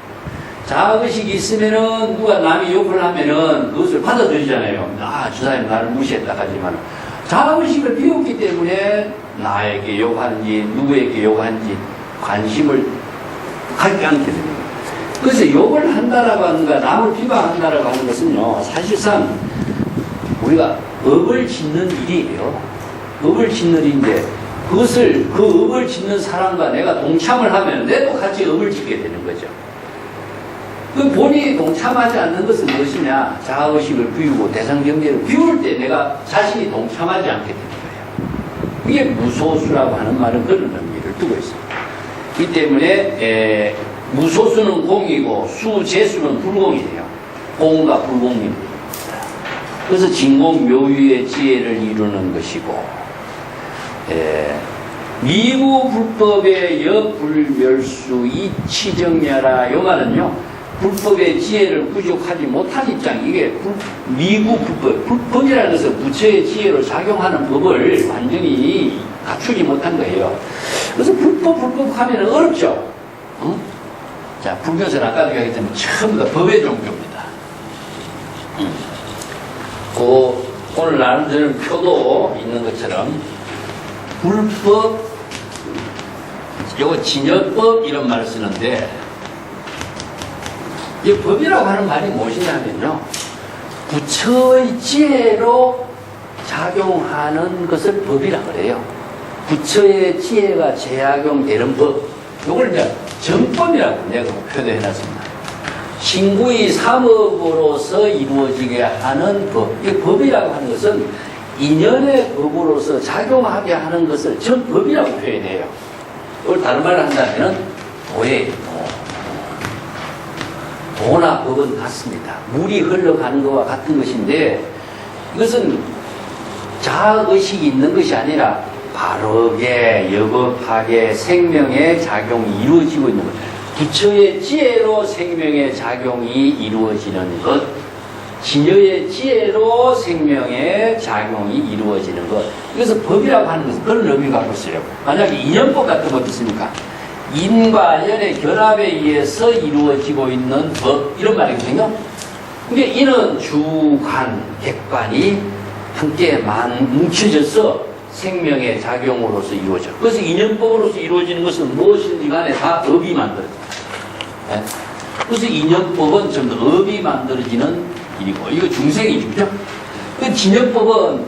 자의식이 있으면은 누가 남이 욕을 하면은 그것을 받아들이잖아요. 아, 저 사람이 나를 무시했다 하지만 자의식을 비웠기 때문에 나에게 욕하는지 누구에게 욕하는지 관심을 갖지 않게 됩니다. 그래서 욕을 한다라고 하는 거, 남을 비방한다라고 하는 것은요, 사실상 우리가 업을 짓는 일이에요. 업을 짓는 일인데 그것을 그 업을 짓는 사람과 내가 동참을 하면 내도 같이 업을 짓게 되는 거죠. 그 본인이 동참하지 않는 것은 무엇이냐? 자의식을 비우고 대상 경계를 비울 때 내가 자신이 동참하지 않게 되는 거예요. 이게 무소수라고 하는 말은 그런 의미를 두고 있습니다. 이 때문에 무소수는 공이고 수재수는 불공이에요. 공과 불공입니다. 그래서 진공묘유의 지혜를 이루는 것이고, 미구 불법의 여불멸수 이치정야라, 요 말은요, 불법의 지혜를 부족하지 못한 입장, 이게 미구 불법, 불법이라는 것은 부처의 지혜로 작용하는 법을 완전히 갖추지 못한 거예요. 그래서 불법 하면 어렵죠. 자, 불교는 아까도 얘기했지만 전부 다 법의 종교입니다. 오늘 나름대로 표도 있는 것처럼 불법, 요거 진여법 이런 말을 쓰는데, 이 법이라고 하는 말이 무엇이냐면요, 부처의 지혜로 작용하는 것을 법이라 그래요. 부처의 지혜가 재작용되는 법, 요걸 이제 정법이라고 내가 표현해놨습니다. 신구의 삼업으로서 이루어지게 하는 법, 이 법이라고 하는 것은 인연의 법으로서 작용하게 하는 것을 전법이라고 표현해요. 이걸 다른 말로 한다면 도예요. 도나 법은 같습니다. 물이 흘러가는 것과 같은 것인데 이것은 자아의식이 있는 것이 아니라 바르게 여법하게 생명의 작용이 이루어지고 있는 것. 부처의 지혜로 생명의 작용이 이루어지는 것, 진여의 지혜로 생명의 작용이 이루어지는 것. 이것은 법이라고 하는 것은 그런 의미를 갖고 있어요. 만약에 인연법 같은 것 있습니까? 인과 연의 결합에 의해서 이루어지고 있는 법, 이런 말이거든요. 그러니까 이는 주관, 객관이 함께 뭉쳐져서 생명의 작용으로서 이루어져. 그래서 인연법으로서 이루어지는 것은 무엇인지 간에 다 업이 만들어집니다. 네? 그래서 인연법은 전부 업이 만들어지는 일이고, 이거 중생이죠. 그죠? 그 진연법은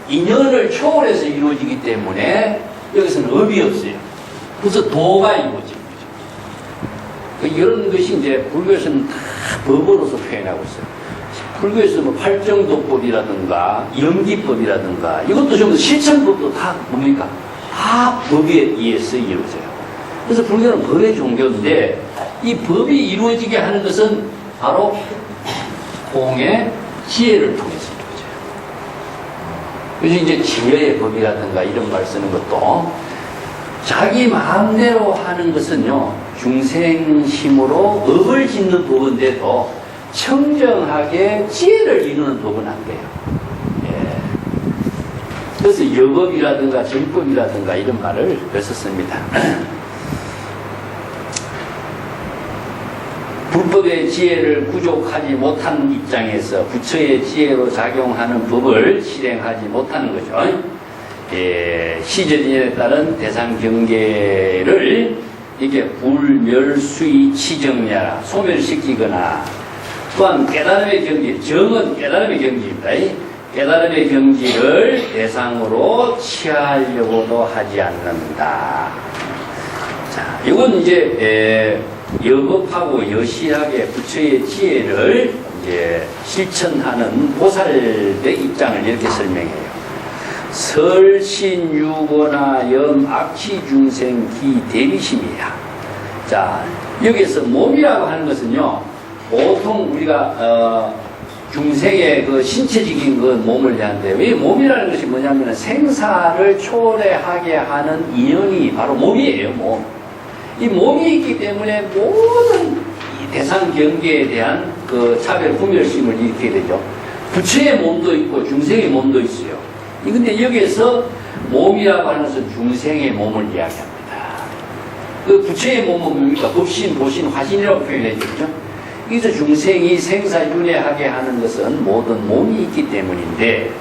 인연을 초월해서 이루어지기 때문에 여기서는 업이 없어요. 그래서 도가 이루어지는 거죠. 이런 것이 이제 불교에서는 다 법으로서 표현하고 있어요. 불교에서 뭐 팔정도법이라든가 연기법이라든가 이것도 전부 실천법도 다 뭡니까? 다 법에 의해서 이루어져요. 그래서 불교는 법의 종교인데 이 법이 이루어지게 하는 것은 바로 공의 지혜를 통해서 이루어져요. 그래서 이제 지혜의 법이라든가 이런 말 쓰는 것도 자기 마음대로 하는 것은요, 중생심으로 업을 짓는 법인데도 청정하게 지혜를 이루는 법은 안 돼요. 예. 그래서 여법이라든가 정법이라든가 이런 말을 썼습니다. 불법의 지혜를 구족하지 못하는 입장에서 부처의 지혜로 작용하는 법을 실행하지 못하는 거죠. 예, 시저진에 따른 대상 경계를 이게 불멸수의 치정야라 소멸시키거나 또한 깨달음의 경지, 정은 깨달음의 경지입니다. 깨달음의 경지를 대상으로 취하려고도 하지 않는다. 자, 이건 이제 여겁하고 여실하게 부처의 지혜를 이제 실천하는 보살의 입장을 이렇게 설명해요. 설신유고나 염악취중생 기대비심이야. 자, 여기서 몸이라고 하는 것은요, 보통 우리가 중생의 그 신체적인 그 몸을 대하는데, 왜 몸이라는 것이 뭐냐면 생사를 초래하게 하는 인연이 바로 몸이에요. 몸. 이 몸이 있기 때문에 모든 이 대상 경계에 대한 그 차별 구별심을 일으키게 되죠. 부처의 몸도 있고 중생의 몸도 있어요. 근데 여기에서 몸이라고 하는 것은 중생의 몸을 이야기합니다. 그 부처의 몸은 뭡니까? 법신, 보신, 화신이라고 표현했죠. 그죠? 여기서 중생이 생사윤회하게 하는 것은 모든 몸이 있기 때문인데,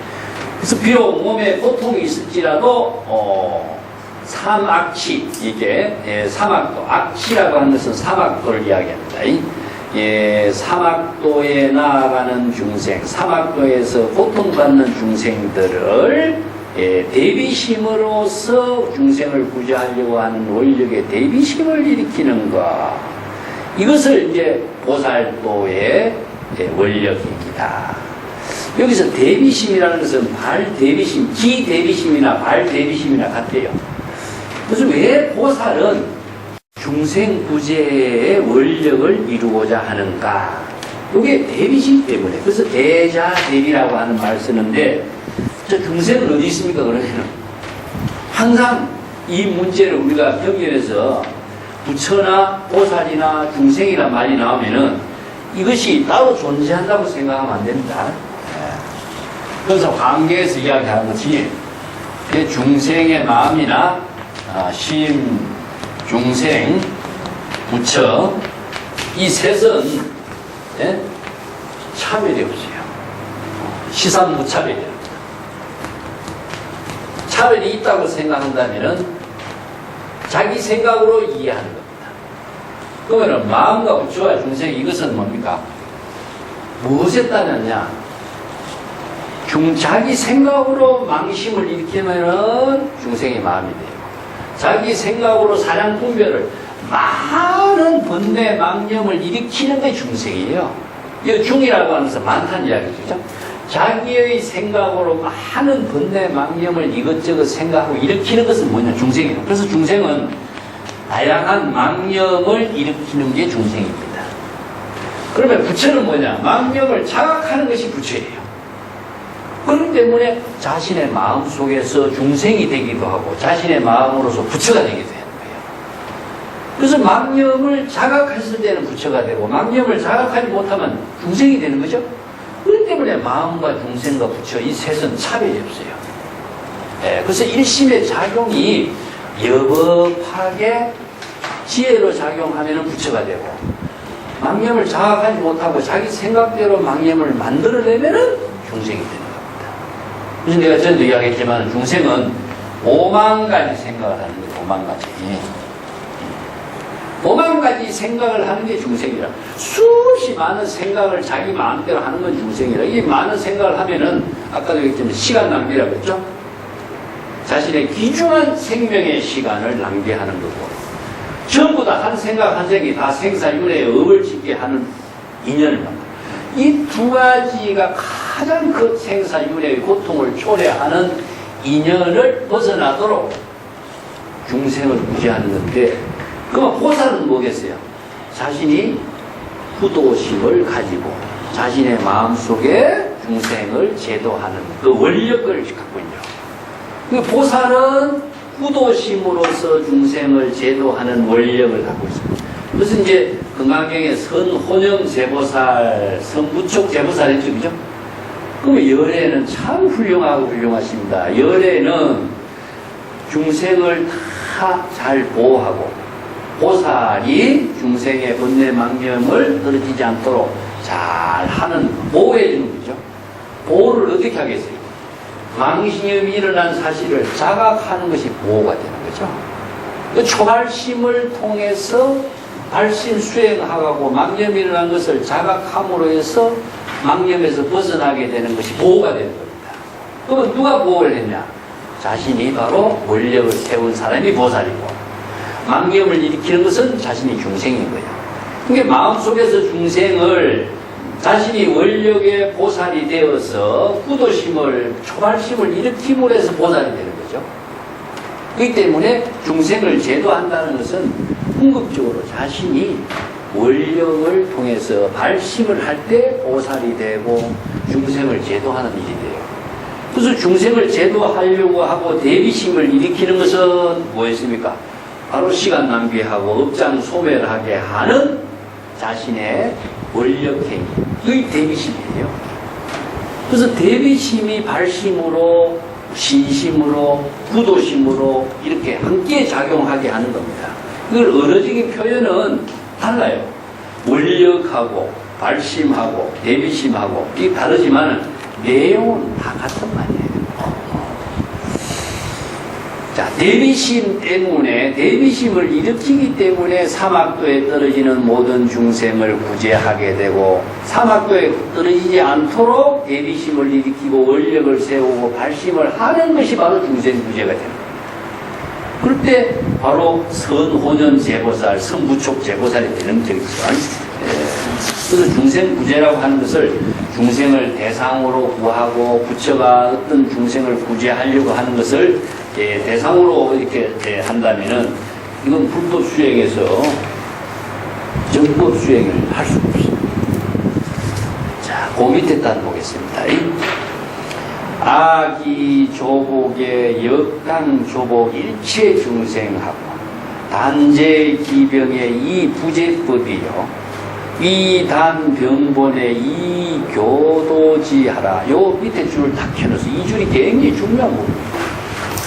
그래서 비록 몸에 고통이 있을지라도 삼악치, 이게 삼악도, 악치라고 하는 것은 삼악도를 이야기합니다. 사막도에 나아가는 중생, 사막도에서 고통받는 중생들을 대비심으로써 중생을 구제하려고 하는 원력의 대비심을 일으키는 것, 이것을 이제 보살도의 원력입니다. 여기서 대비심이라는 것은 발대비심, 기대비심이나 발대비심이나 같아요. 그래서 왜 보살은 중생 구제의 원력을 이루고자 하는가? 이게 대비심 때문에. 그래서 대자대비라고 하는 말을 쓰는데, 저 중생은 어디 있습니까, 그러면? 항상 이 문제를 우리가 경전에서 부처나 보살이나 중생이란 말이 나오면은 이것이 따로 존재한다고 생각하면 안 됩니다. 그래서 관계에서 이야기하는 것이 중생의 마음이나 심, 중생, 부처, 이 셋은 차별이 없어요. 시산무차별이랍니다. 차별이 있다고 생각한다면 자기 생각으로 이해하는 겁니다. 그러면 마음과 부처와 중생, 이것은 뭡니까? 무엇에 따르느냐? 자기 생각으로 망심을 일으키면은 중생의 마음이 돼요. 자기 생각으로 사량 분별을, 많은 번뇌 망념을 일으키는 게 중생이에요. 이 중이라고 하는 것은 많다는 이야기죠. 자기의 생각으로 많은 번뇌 망념을 이것저것 생각하고 일으키는 것은 뭐냐? 중생이에요. 그래서 중생은 다양한 망념을 일으키는 게 중생입니다. 그러면 부처는 뭐냐? 망념을 자각하는 것이 부처예요. 그렇기 때문에 자신의 마음 속에서 중생이 되기도 하고 자신의 마음으로서 부처가 되기도 해요. 그래서 망념을 자각했을 때는 부처가 되고 망념을 자각하지 못하면 중생이 되는 거죠. 그렇기 때문에 마음과 중생과 부처 이 셋은 차별이 없어요. 그래서 일심의 작용이 여법하게 지혜로 작용하면 부처가 되고 망념을 자각하지 못하고 자기 생각대로 망념을 만들어내면 중생이 되는 겁니다. 그래서 내가 전에도 이야기했지만 중생은 5만 가지 생각을 하는 거예요. 5만 가지. 5만 가지 생각을 하는 게 중생이라. 수없이 많은 생각을 자기 마음대로 하는 건 중생이라. 이 많은 생각을 하면은 아까도 얘기했지만 시간 낭비라고 했죠. 자신의 귀중한 생명의 시간을 낭비하는 거고 전부 다 한 생각 한 생각이 다 생사윤회에 업을 짓게 하는 인연을 만나. 이 두 가지가 가장 그 생사윤회의 고통을 초래하는 인연을 벗어나도록 중생을 구제하는 건데 그러면 보살은 뭐겠어요? 자신이 후도심을 가지고 자신의 마음속에 중생을 제도하는 그 원력을 갖고 있죠. 그 보살은 후도심으로서 중생을 제도하는 원력을 갖고 있습니다. 그래서 이제 금강경에 선혼영 제보살, 선부촉 제보살 했죠, 그죠? 그러면 열애는 참 훌륭하십니다. 열애는 중생을 다 잘 보호하고 보살이 중생의 번뇌 망념을 떨어지지 않도록 잘 하는, 보호해주는 거죠. 보호를 어떻게 하겠어요? 망신염이 일어난 사실을 자각하는 것이 보호가 되는 거죠. 그 초발심을 통해서 발심 수행하고 망념이 일어난 것을 자각함으로 해서 망념에서 벗어나게 되는 것이 보호가 되는 겁니다. 그러면 누가 보호를 했냐? 자신이 바로 원력을 세운 사람이 보살이고 망념을 일으키는 것은 자신이 중생인 거예요. 그러니까 마음속에서 중생을 자신이 원력의 보살이 되어서 후도심을, 초발심을 일으킴으로 해서 보살이 되는 거죠. 그렇기 때문에 중생을 제도한다는 것은 궁극적으로 자신이 원력을 통해서 발심을 할 때 보살이 되고 중생을 제도하는 일이 돼요. 그래서 중생을 제도하려고 하고 대비심을 일으키는 것은 뭐였습니까? 바로 시간 낭비하고 업장 소멸하게 하는 자신의 원력행위, 그게 대비심이에요. 그래서 대비심이 발심으로, 신심으로, 구도심으로 이렇게 함께 작용하게 하는 겁니다. 그걸 언어적인 표현은 달라요. 원력하고 발심하고 대비심하고 이게 다르지만 내용은 다 같은 말이에요. 자, 대비심 때문에, 대비심을 일으키기 때문에 사막도에 떨어지는 모든 중생을 구제하게 되고, 사막도에 떨어지지 않도록 대비심을 일으키고 원력을 세우고 발심을 하는 것이 바로 중생 구제가 되는 거예요. 그럴 때 바로 선호년 제보살, 선부촉 제보살이 되는 적이죠. 그래서 중생 구제라고 하는 것을 중생을 대상으로 구하고 부처가 어떤 중생을 구제하려고 하는 것을 대상으로 이렇게 한다면은 이건 불법 수행에서 정법 수행을 할 수 없습니다. 자, 그 밑에 따라 보겠습니다. 아기 조복의 역강 조복 일체 중생하고 단제 기병의 이 부제법이요. 이단 병본의 이 교도지하라. 요 밑에 줄을 딱 켜놓어서 이 줄이 굉장히 중요한 부분입니다.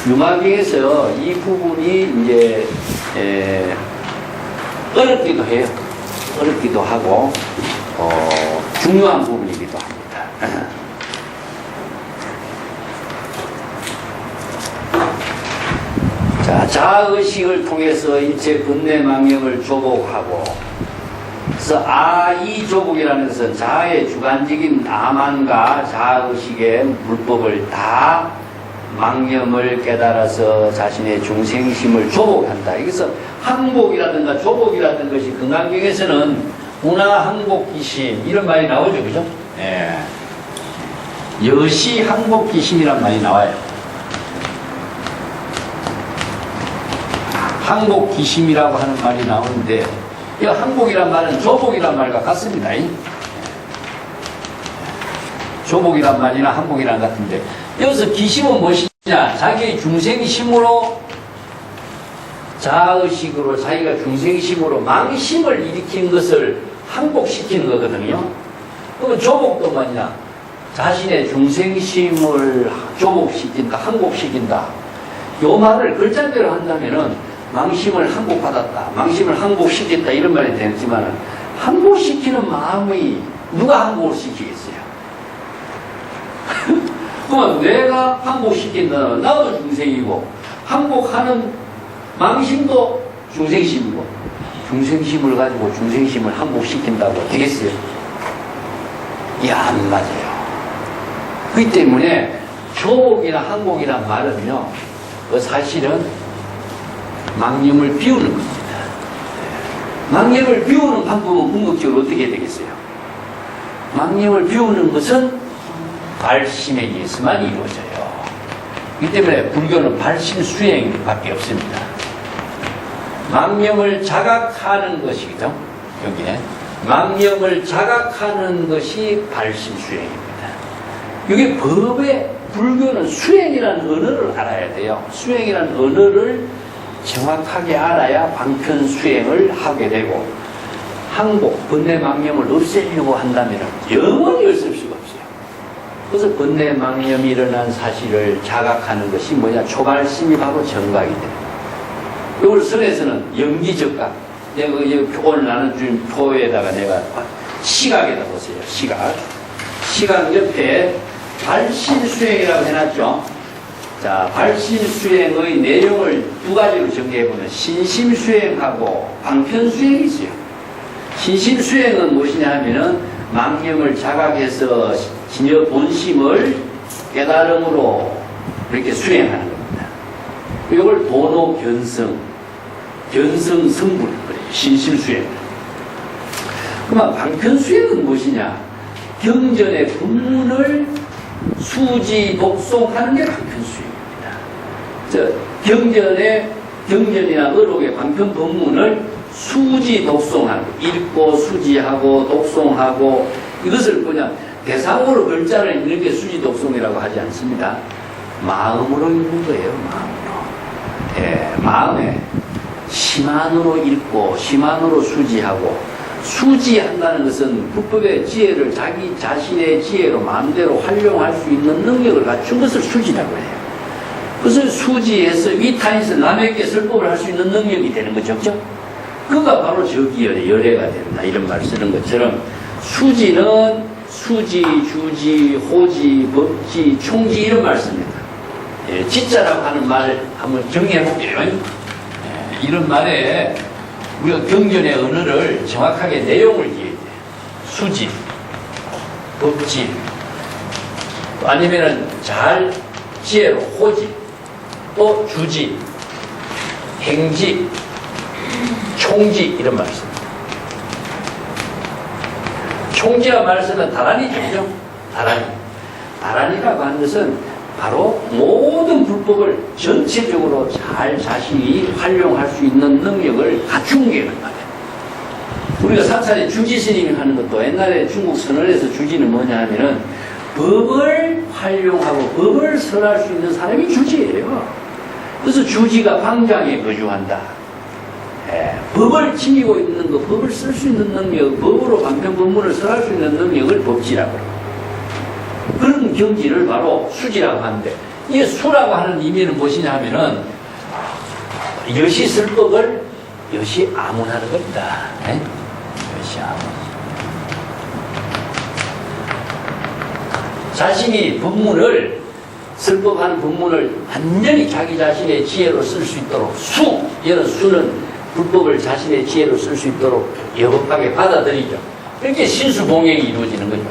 유마경에서 이 부분이 이제 어렵기도 해요. 어렵기도 하고 중요한 부분이기도 합니다. 자, 자의식을 통해서 일체 번뇌 망념을 조복하고, 그래서 이 조복이라는 것은 자의 주관적인 나만과 자의식의 물법을 다 망념을 깨달아서 자신의 중생심을 조복한다. 그래서 항복이라든가 조복이라든가 것이 금강경에서는 운하항복기심 이런 말이 나오죠, 그죠? 예. 여시 항복기심이란 말이 나와요. 항복기심이라고 하는 말이 나오는데 이 항복이란 말은 조복이란 말과 같습니다. 조복이란 말이나 항복이란 같은데 여기서 기심은 무엇이냐? 자기의 중생심으로 자의식으로 자기가 중생심으로 망심을 일으킨 것을 항복시키는 거거든요. 그러면 조복도 뭐냐? 자신의 중생심을 조복시킨다, 항복시킨다. 요 말을 글자대로 한다면은 망심을 항복받았다, 망심을 항복시켰다 이런 말이 되지만 항복시키는 마음이 누가 항복을 시키겠어요? 그러면 내가 항복시킨다는 나도 중생이고 항복하는 망심도 중생심이고 중생심을 가지고 중생심을 항복시킨다고 되겠어요? 안 맞아요. 그렇기 때문에 조복이나 항복이란 말은요 사실은 망념을 비우는 겁니다. 망념을 비우는 방법은 궁극적으로 어떻게 되겠어요? 망념을 비우는 것은 발심에 의해서만 이루어져요. 그렇기 때문에 불교는 발심 수행밖에 없습니다. 망념을 자각하는 것이죠. 여기에 망념을 자각하는 것이 발심 수행입니다. 이게 법의 불교는 수행이라는 언어를 알아야 돼요. 수행이라는 언어를 정확하게 알아야 방편 수행을 하게 되고 항복, 번뇌 망념을 없애려고 한다면 영원히 없앨 수가 없어요. 그래서 번뇌 망념이 일어난 사실을 자각하는 것이 뭐냐? 초발심이 바로 정각이 돼요. 이걸 선에서는 연기적각. 내가 오늘 나는 준 표에다가 내가 시각에다 보세요. 시각. 시각 옆에 발심수행이라고 해놨죠. 자, 발심수행의 내용을 두 가지로 정리해보면 신심수행하고 방편수행이 있어요. 신심수행은 무엇이냐 하면은 망념을 자각해서 진여 본심을 깨달음으로 이렇게 수행하는 겁니다. 이걸 도노 견성 성불 그래요. 신심수행. 그러면 방편수행은 무엇이냐? 경전의 본문을 수지 독송하는 게 방편수행입니다. 경전이나 의록의 방편 본문을 수지 독송하는 거, 읽고 수지하고 독송하고 이것을 그냥 대상으로 글자를 읽는 게 수지 독송이라고 하지 않습니다. 마음으로 읽는 거예요. 마음으로. 마음에 심안으로 읽고 심안으로 수지하고 수지한다는 것은 불법의 지혜를 자기 자신의 지혜로 마음대로 활용할 수 있는 능력을 갖춘 것을 수지라고 해요. 그것을 수지해서 위타에서 남에게 설법을 할 수 있는 능력이 되는 거죠. 그죠? 그가 바로 저기열의 열애가 된다. 이런 말 쓰는 것처럼 수지는 수지, 주지, 호지, 법지, 총지 이런 말 씁니다. 지자라고 하는 말 한번 정리해 볼게요. 이런 말에 우리가 경전의 언어를 정확하게 내용을 이해해야 돼요. 수지, 법지, 아니면은 잘 지혜로 호지, 또 주지, 행지, 총지 이런 말을 씁니다. 총지라 말을 쓰면 다란이죠. 다란이라고 하는 것은 바로 모든 불법을 전체적으로 잘 자신이 활용할 수 있는 능력을 갖춘 게 말이에요. 우리가 사찰에 주지 스님이 하는 것도 옛날에 중국 선언에서 주지는 뭐냐 하면은 법을 활용하고 법을 설할 수 있는 사람이 주지예요. 그래서 주지가 방장에 거주한다. 법을 지니고 있는 것, 법을 쓸 수 있는 능력, 법으로 방편 법문을 설할 수 있는 능력을 법지라고 해요. 그런 경지를 바로 수지라고 하는데, 이 수라고 하는 의미는 무엇이냐 하면은, 여시 쓸 법을 여시 아문하는 겁니다. 여시 아문. 자신이 법문을, 설법하는 법문을 완전히 자기 자신의 지혜로 쓸 수 있도록, 이런 수는 불법을 자신의 지혜로 쓸 수 있도록 여법하게 받아들이죠. 이렇게 신수봉행이 이루어지는 거죠.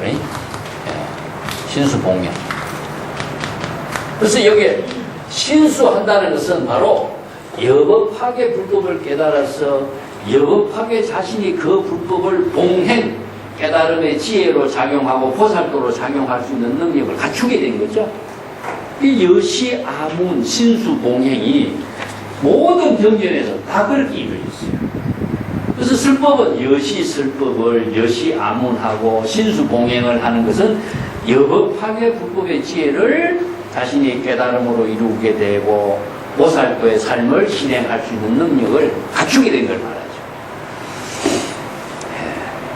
신수봉행. 그래서 여기에 신수한다는 것은 바로 여법하게 불법을 깨달아서 여법하게 자신이 그 불법을 봉행, 깨달음의 지혜로 작용하고 보살도로 작용할 수 있는 능력을 갖추게 된 거죠. 이 여시 아문 신수봉행이 모든 경전에서 다 그렇게 이루어져 있어요. 그래서 슬법은 여시슬법을 여시아문하고 신수봉행을 하는 것은 여법하게 불법의 지혜를 자신이 깨달음으로 이루게 되고 보살도의 삶을 실행할 수 있는 능력을 갖추게 된 걸 말하죠.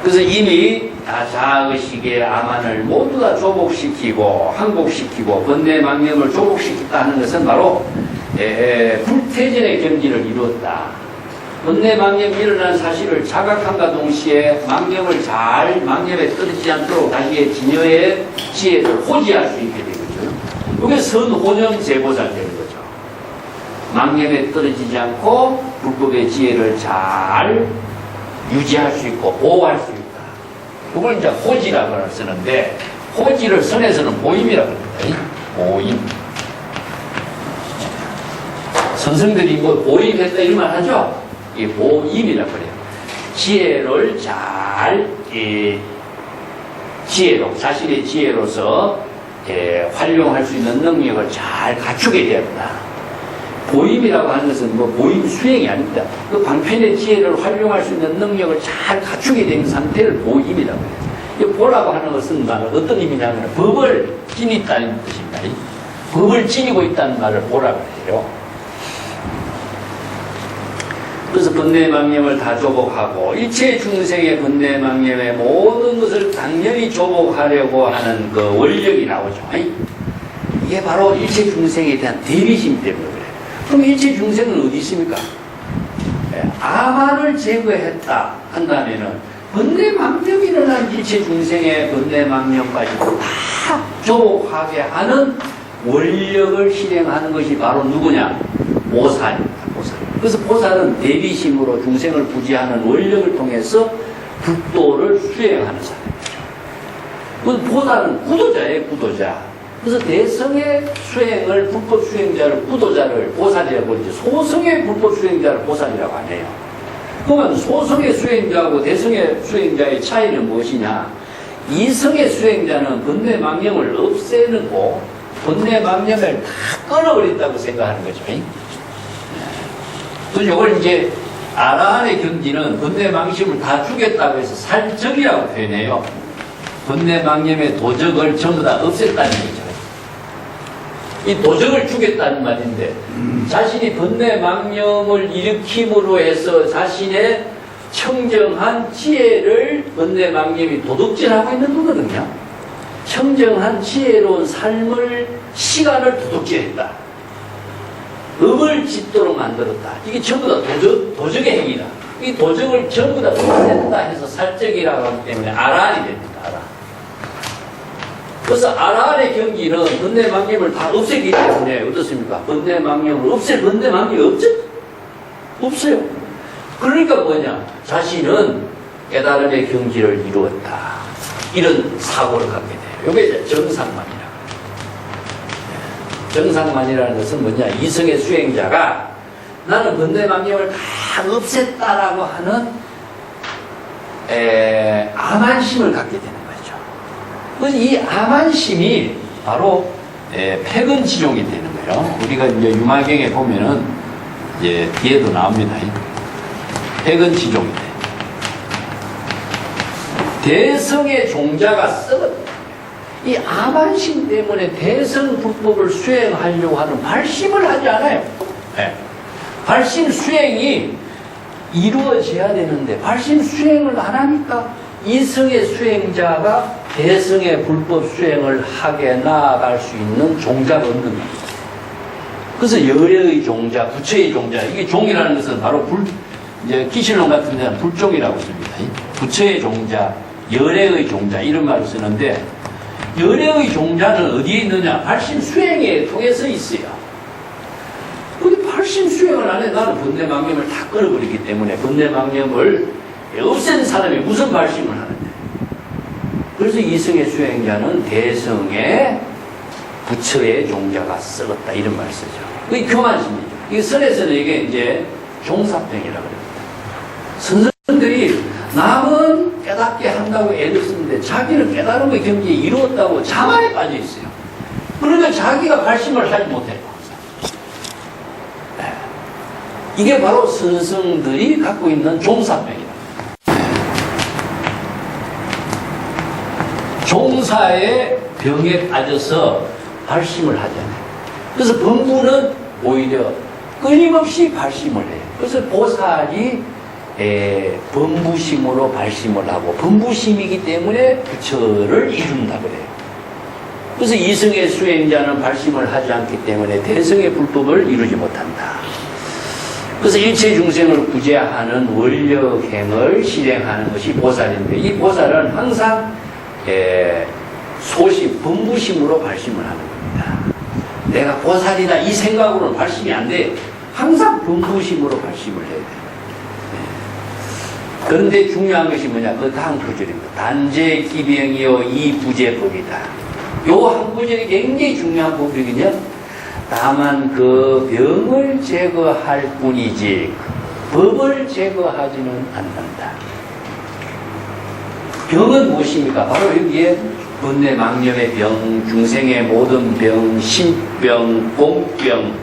그래서 이미 다 자의식의 아만을 모두 다 조복시키고 항복시키고 번뇌망념을 조복시켰다는 것은 바로 불태전의 경지를 이루었다. 번뇌망념이 일어난 사실을 자각함과 동시에 망념을 잘 망념에 떨어지지 않도록 자기의 진여의 지혜를 호지할 수 있게 되거죠. 이게 선호정 제보살 되는 거죠. 망념에 떨어지지 않고 불법의 지혜를 잘 유지할 수 있고 보호할 수 있다. 그걸 이제 호지라고 쓰는데 호지를 선에서는 보임이라고 합니다. 보임. 선생들이 뭐 보임했다 이런 말 하죠. 이 보임이라고 그래요. 지혜를 잘 지혜로 자신의 지혜로서 활용할 수 있는 능력을 잘 갖추게 되었다. 보임이라고 하는 것은 뭐 보임 수행이 아닙니다. 그 방편의 지혜를 활용할 수 있는 능력을 잘 갖추게 된 상태를 보임이라고 해요. 이 보라고 하는 것은 어떤 의미냐면 법을 지니다는 뜻입니다. 법을 지니고 있다는 말을 보라고 해요. 그래서 번뇌망념을 다 조복하고 일체 중생의 번뇌망념의 모든 것을 당연히 조복하려고 하는 그 원력이 나오죠. 이게 바로 일체 중생에 대한 대비심 때문에 그래요. 그럼 일체 중생은 어디 있습니까? 아만을 제거했다 한다면은 번뇌망념이 일어난 일체 중생의 번뇌망념까지도 다 조복하게 하는 원력을 실행하는 것이 바로 누구냐? 보살입니다. 보살. 그래서 보살은 대비심으로 중생을 부지하는 원력을 통해서 불도를 수행하는 사람이죠. 그래서 보살은 구도자예요, 구도자. 그래서 대성의 수행을, 불법 수행자를, 구도자를 보살이라고 그러죠. 소성의 불법 수행자를 보살이라고 안 해요. 그러면 소성의 수행자하고 대성의 수행자의 차이는 무엇이냐? 이성의 수행자는 번뇌망념을 없애고 번뇌망념을 다 끊어버린다고 생각하는 거죠. 그래서 이걸 이제 아라한의 경지는 번뇌망심을 다 죽였다고 해서 살적이라고 표현해요. 번뇌망념의 도적을 전부 다 없앴다는 거죠. 이 도적을 죽였다는 말인데 자신이 번뇌망념을 일으킴으로 해서 자신의 청정한 지혜를 번뇌망념이 도둑질하고 있는 거거든요. 청정한 지혜로운 삶을 시간을 도둑질했다. 업을 짓도록 만들었다. 이게 전부 다 도적의 행위다. 이 도적을 전부 다 없앤다 해서 살적이라고 하기 때문에 아라한이 됩니다. 아라한. 그래서 아라한의 경기는 번뇌망념을 다 없애기 때문에 어떻습니까? 번뇌망념을 없앨 번뇌망념이 없죠? 없어요. 그러니까 뭐냐? 자신은 깨달음의 경지를 이루었다. 이런 사고를 갖게 돼요. 이게 이제 정상만이라고. 정상만이라는 것은 뭐냐? 이성의 수행자가 나는 번뇌망념을 다 없앴다라고 하는 아만심을 갖게 되는 거죠. 그래서 이 아만심이 바로 패근지종이 되는 거예요. 우리가 이제 유마경에 보면은 이제 뒤에도 나옵니다. 패근지종이 돼. 대성의 종자가 썩었다. 이 아만심 때문에 대성 불법을 수행하려고 하는 발심을 하지 않아요. 네. 발심 수행이 이루어져야 되는데 발심 수행을 안 하니까 이성의 수행자가 대성의 불법 수행을 하게 나아갈 수 있는 종자가 없는 겁니다. 그래서 열애의 종자, 부처의 종자, 이게 종이라는 것은 바로 이제 기실론 같은 데는 불종이라고 씁니다. 부처의 종자, 열애의 종자 이런 말을 쓰는데 열애의 종자는 어디에 있느냐? 발심 수행에 통해서 있어요. 근데 발심 수행을 안 해. 나는 번뇌망념을 다 끊어버리기 때문에 번뇌망념을 없앤 사람이 무슨 발심을 하는데. 그래서 이성의 수행자는 대성의 부처의 종자가 썩었다 이런 말을 쓰죠. 그게 교만심이죠. 이 선에서는 이게 이제 종사병이라고 합니다. 선생들이 남은 깨닫게 한다고 애를 쓰는데 자기는 깨달음의 경지에 이루었다고 자만에 빠져 있어요. 그러니까 자기가 발심을 하지 못해요. 네. 이게 바로 선성들이 갖고 있는 종사병이다. 종사의 병에 빠져서 발심을 하잖아요. 그래서 범부는 오히려 끊임없이 발심을 해요. 그래서 보살이 범부심으로 발심을 하고 범부심이기 때문에 부처를 이룬다 그래요. 그래서 이승의 수행자는 발심을 하지 않기 때문에 대승의 불법을 이루지 못한다. 그래서 일체 중생을 구제하는 원력행을 실행하는 것이 보살인데 이 보살은 항상 소심, 범부심으로 발심을 하는 겁니다. 내가 보살이다 이 생각으로는 발심이 안 돼. 항상 범부심으로 발심을 해야 돼. 그런데 중요한 것이 뭐냐? 그 다음 구절입니다. 단재 기병이요 이 부재법이다. 요 한 구절이 굉장히 중요한 부분이거든요. 다만 그 병을 제거할 뿐이지 법을 제거하지는 않는다. 병은 무엇입니까? 바로 여기에 번뇌 망념의 병, 중생의 모든 병, 신병, 공병,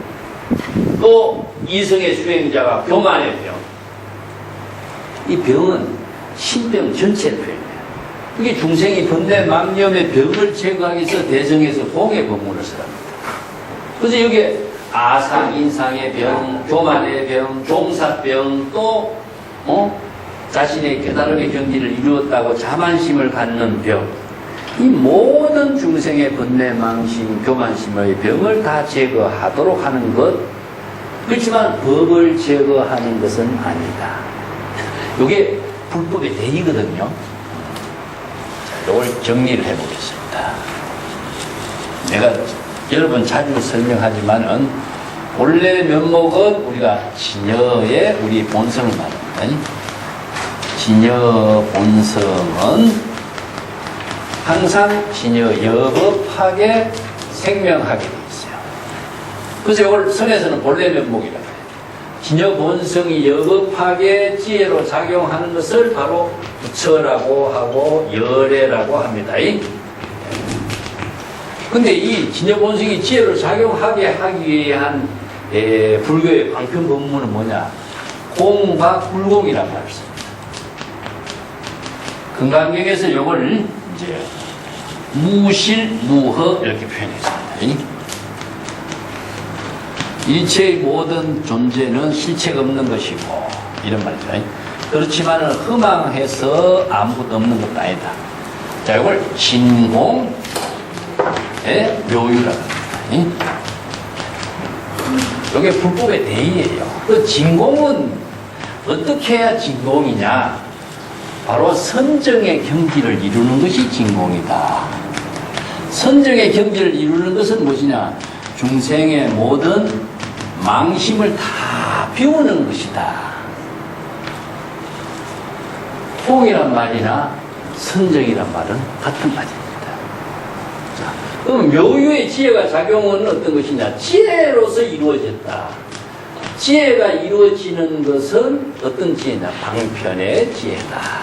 또 이성의 수행자가 교만의 병. 이 병은 신병 전체를 표현해요. 이게 중생이 번뇌 망념의 병을 제거하기 위해서 대성에서 공의 법문을 쓰랍니다. 그래서 여기에 아상, 인상의 병, 교만의 병, 종사병, 또 자신의 깨달음의 경지를 이루었다고 자만심을 갖는 병, 이 모든 중생의 번뇌, 망심, 교만심의 병을 다 제거하도록 하는 것. 그렇지만 법을 제거하는 것은 아니다. 이게 불법의 대의거든요. 자, 이걸 정리를 해보겠습니다. 내가 여러 번 자주 설명하지만은 본래 면목은 우리가 진여의 우리 본성을 말합니다. 진여 본성은 항상 진여 여법하게 생명하게 돼 있어요. 그래서 이걸 선에서는 본래 면목이라고 해요. 진여 본성이 여법하게 지혜로 작용하는 것을 바로 부처라고 하고 열애라고 합니다. 근데 이 진여 본성이 지혜로 작용하게 하기 위한 불교의 방편 법문은 뭐냐? 공과 불공이라고 말했습니다. 금강경에서 이걸 이제 무실, 무허 이렇게 표현했습니다. 일체의 모든 존재는 실체가 없는 것이고 이런 말이죠. 그렇지만 허망해서 아무것도 없는 것도 아니다. 자, 이걸 진공의 묘유라고 합니다. 이게 불법의 대의예요. 그 진공은 어떻게 해야 진공이냐? 바로 선정의 경지를 이루는 것이 진공이다. 선정의 경지를 이루는 것은 무엇이냐? 중생의 모든 망심을 다 비우는 것이다. 통이란 말이나 선정이란 말은 같은 말입니다. 자, 그럼 묘유의 지혜가 작용은 어떤 것이냐? 지혜로서 이루어졌다. 지혜가 이루어지는 것은 어떤 지혜냐? 방편의 지혜다.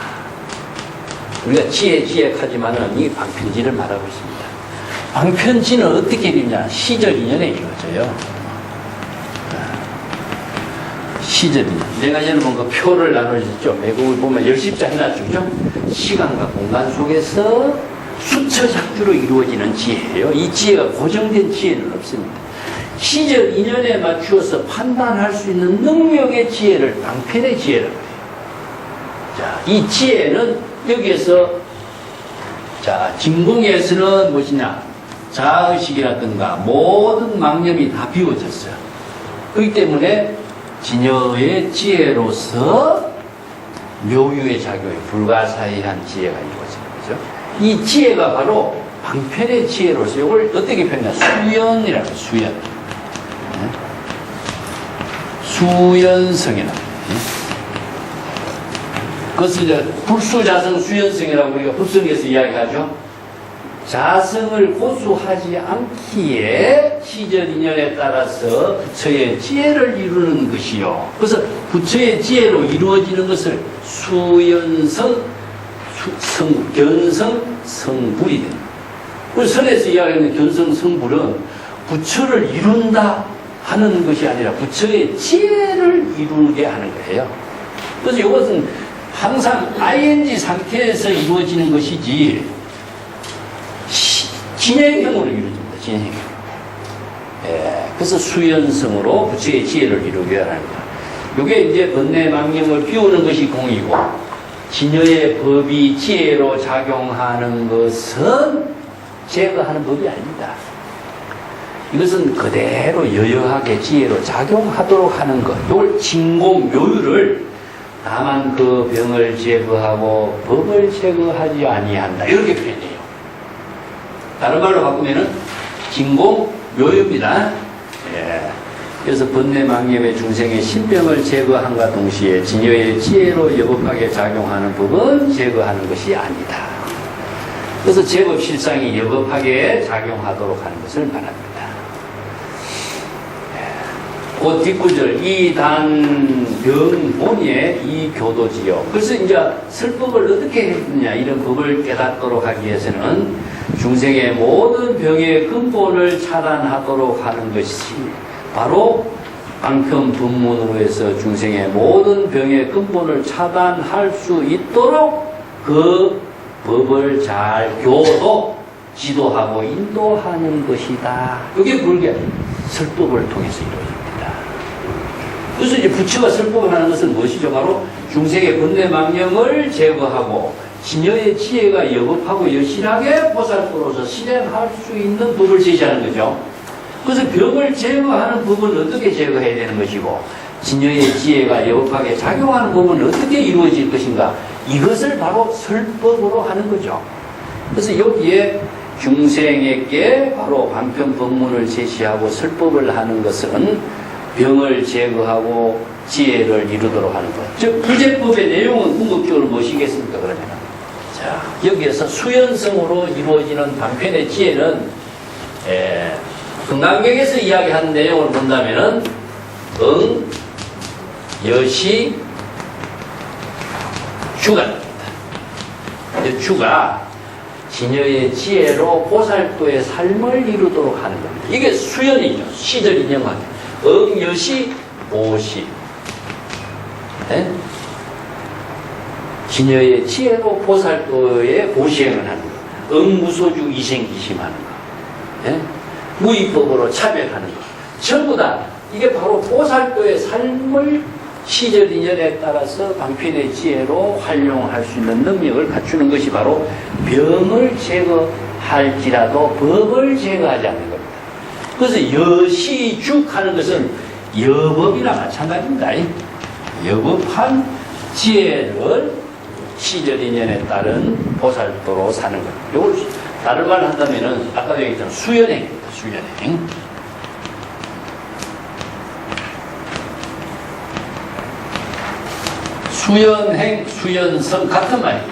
우리가 지혜 하지만은 이 방편지를 말하고 있습니다. 방편지는 어떻게 이루냐? 시절 인연에 이루어져요. 시절 인연. 내가 여러분 그 표를 나눠줬죠. 매국을 보면 10십자 해놨죠. 시간과 공간 속에서 수처작주로 이루어지는 지혜예요. 이 지혜가 고정된 지혜는 없습니다. 시절 인연에 맞추어서 판단할 수 있는 능력의 지혜를 방편의 지혜라고 해요. 자, 이 지혜는 여기에서 자, 진공에서는 무엇이냐? 자의식이라든가 모든 망념이 다 비워졌어요. 그렇기 때문에 진여의 지혜로서 묘유의 작용이 불가사의한 지혜가 이루어지는 거죠. 이 지혜가 바로 방편의 지혜로서 이걸 어떻게 표현하냐? 수연이라고 해요. 수연. 수연성이라고 해요. 그것을 이제 불수자성 수연성이라고 우리가 불성에서 이야기하죠. 자성을 고수하지 않기에 시절 인연에 따라서 부처의 지혜를 이루는 것이요. 그래서 부처의 지혜로 이루어지는 것을 수연성, 견성, 성불이 됩니다. 우리 선에서 이야기하는 견성, 성불은 부처를 이룬다 하는 것이 아니라 부처의 지혜를 이루게 하는 거예요. 그래서 이것은 항상 ing 상태에서 이루어지는 것이지 진행형으로 이루어집니다. 진행형. 예, 그래서 수연성으로 부처의 지혜를 이루게 하는 거예요. 이게 이제 번뇌망념을 비우는 것이 공이고, 진여의 법이 지혜로 작용하는 것은 제거하는 법이 아닙니다. 이것은 그대로 여여하게 지혜로 작용하도록 하는 것. 이걸 진공묘유를 다만 그 병을 제거하고 법을 제거하지 아니한다. 이렇게 표현해요. 다른 말로 바꾸면은 진공묘유입니다. 예. 그래서 번뇌망념의 중생의 신병을 제거함과 동시에 진여의 지혜로 여법하게 작용하는 법은 제거하는 것이 아니다. 그래서 제법 실상이 여법하게 작용하도록 하는 것을 말합니다. 그 뒷구절 이단병본의 이 교도지요. 그래서 이제 설법을 어떻게 했느냐, 이런 법을 깨닫도록 하기 위해서는 중생의 모든 병의 근본을 차단하도록 하는 것이 바로 방편법문으로 해서 중생의 모든 병의 근본을 차단할 수 있도록 그 법을 잘 교도, 지도하고 인도하는 것이다. 이게 불교 설법을 통해서 이루어집니다. 그래서 이제 부처가 설법을 하는 것은 무엇이죠? 바로 중생의 번뇌망념을 제거하고 진여의 지혜가 여법하고 여실하게 보살도로서 실행할 수 있는 법을 제시하는 거죠. 그래서 병을 제거하는 법은 어떻게 제거해야 되는 것이고, 진여의 지혜가 여법하게 작용하는 법은 어떻게 이루어질 것인가, 이것을 바로 설법으로 하는 거죠. 그래서 여기에 중생에게 바로 방편법문을 제시하고 설법을 하는 것은 병을 제거하고 지혜를 이루도록 하는 것. 즉 부제법의 내용은 궁극적으로 무엇이겠습니까? 그러면 자, 여기에서 수연성으로 이루어지는 방편의 지혜는 금강경에서 이야기하는 내용을 본다면은 여시, 주가입니다. 주가 진여의 지혜로 보살도의 삶을 이루도록 하는 겁니다. 이게 수연이죠. 시절 인용하기. 여시, 보시. 네? 진여의 지혜로 보살도의 보시행을 하는 것. 무소주 이생기심하는 것. 네? 무위법으로 차별하는 것. 전부 다 이게 바로 보살도의 삶을 시절 인연에 따라서 방편의 지혜로 활용할 수 있는 능력을 갖추는 것이 바로 병을 제거할지라도 법을 제거하지 않는 겁니다. 그래서 여시죽 하는 것은 여법이나 마찬가지입니다. 여법한 지혜를 시절 인연에 따른 보살도로 사는 것. 이걸 다른 말로 한다면은 아까도 얘기했던 수연행입니다. 수연행. 수연행, 수연성 같은 말이에요.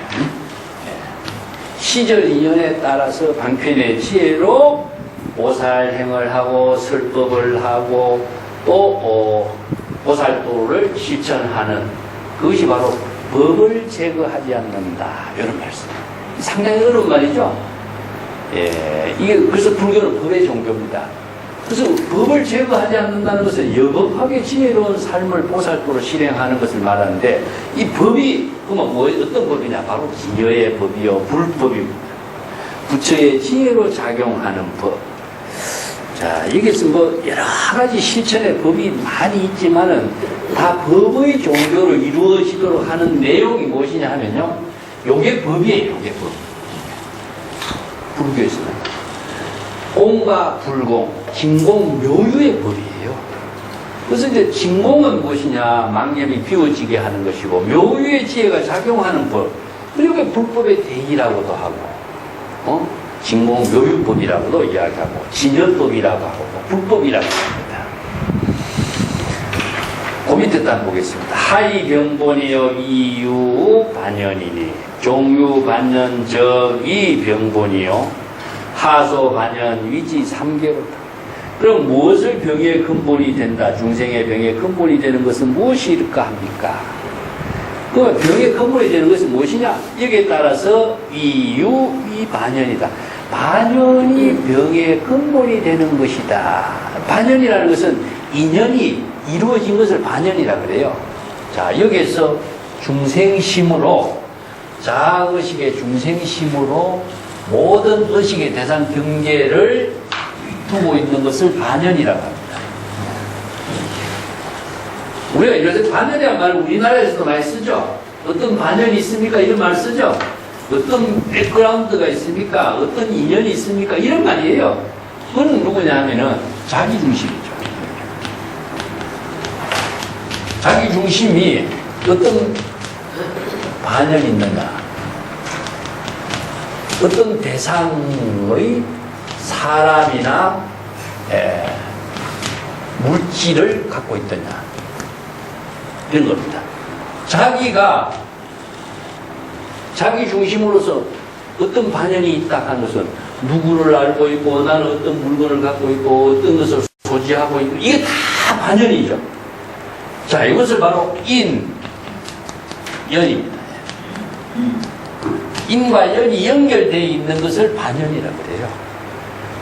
시절 인연에 따라서 방편의 지혜로 보살행을 하고 설법을 하고 또 보살도를 실천하는 그것이 바로 법을 제거하지 않는다. 이런 말씀. 상당히 어려운 말이죠. 예, 이게 그래서 불교는 법의 종교입니다. 그래서 법을 제거하지 않는다는 것은 여법하게 지혜로운 삶을 보살도로 실행하는 것을 말하는데, 이 법이 그러면 어떤 법이냐? 바로 진여의 법이요, 불법입니다. 부처의 지혜로 작용하는 법. 자, 여기서 뭐 여러 가지 실천의 법이 많이 있지만은 다 법의 종교로 이루어지도록 하는 내용이 무엇이냐 하면요, 요게 법이에요. 요게 법. 불교에서는 공과 불공, 진공 묘유의 법이에요. 그래서 이제 진공은 무엇이냐? 망념이 비워지게 하는 것이고, 묘유의 지혜가 작용하는 법. 그리고 불법의 대의라고도 하고, 진공 묘유법이라고도 이야기하고, 진여법이라고 하고, 불법이라고 합니다. 그 밑에 딱 보겠습니다. 하이병본이여 이유 반연이니, 종유 반연 적이 병본이요, 하소 반연 위지 삼계로다. 그럼 무엇을 병의 근본이 된다? 중생의 병의 근본이 되는 것은 무엇일까 합니까? 그 병의 근본이 되는 것은 무엇이냐? 여기에 따라서 이유 이 반연이다. 반연이 병의 근본이 되는 것이다. 반연이라는 것은 인연이 이루어진 것을 반연이라 그래요. 자, 여기에서 중생심으로, 자의식의 중생심으로 모든 의식의 대상 경계를 두고 있는 것을 반연이라고 합니다. 우리가 이럴 때 반연이란 말을 우리나라에서도 많이 쓰죠. 어떤 반연이 있습니까? 이런 말 쓰죠. 어떤 백그라운드가 있습니까? 어떤 인연이 있습니까? 이런 말이에요. 그건 누구냐 하면은 자기중심이죠. 자기중심이 어떤 반연이 있는가? 어떤 대상의 사람이나 물질을 갖고 있느냐, 이런 겁니다. 자기가 자기 중심으로서 어떤 반연이 있다 하는 것은 누구를 알고 있고, 나는 어떤 물건을 갖고 있고, 어떤 것을 소지하고 있고, 이게 다 반연이죠. 자, 이것을 바로 연입니다. 인과 연이 연결되어 있는 것을 반연이라고 그래요.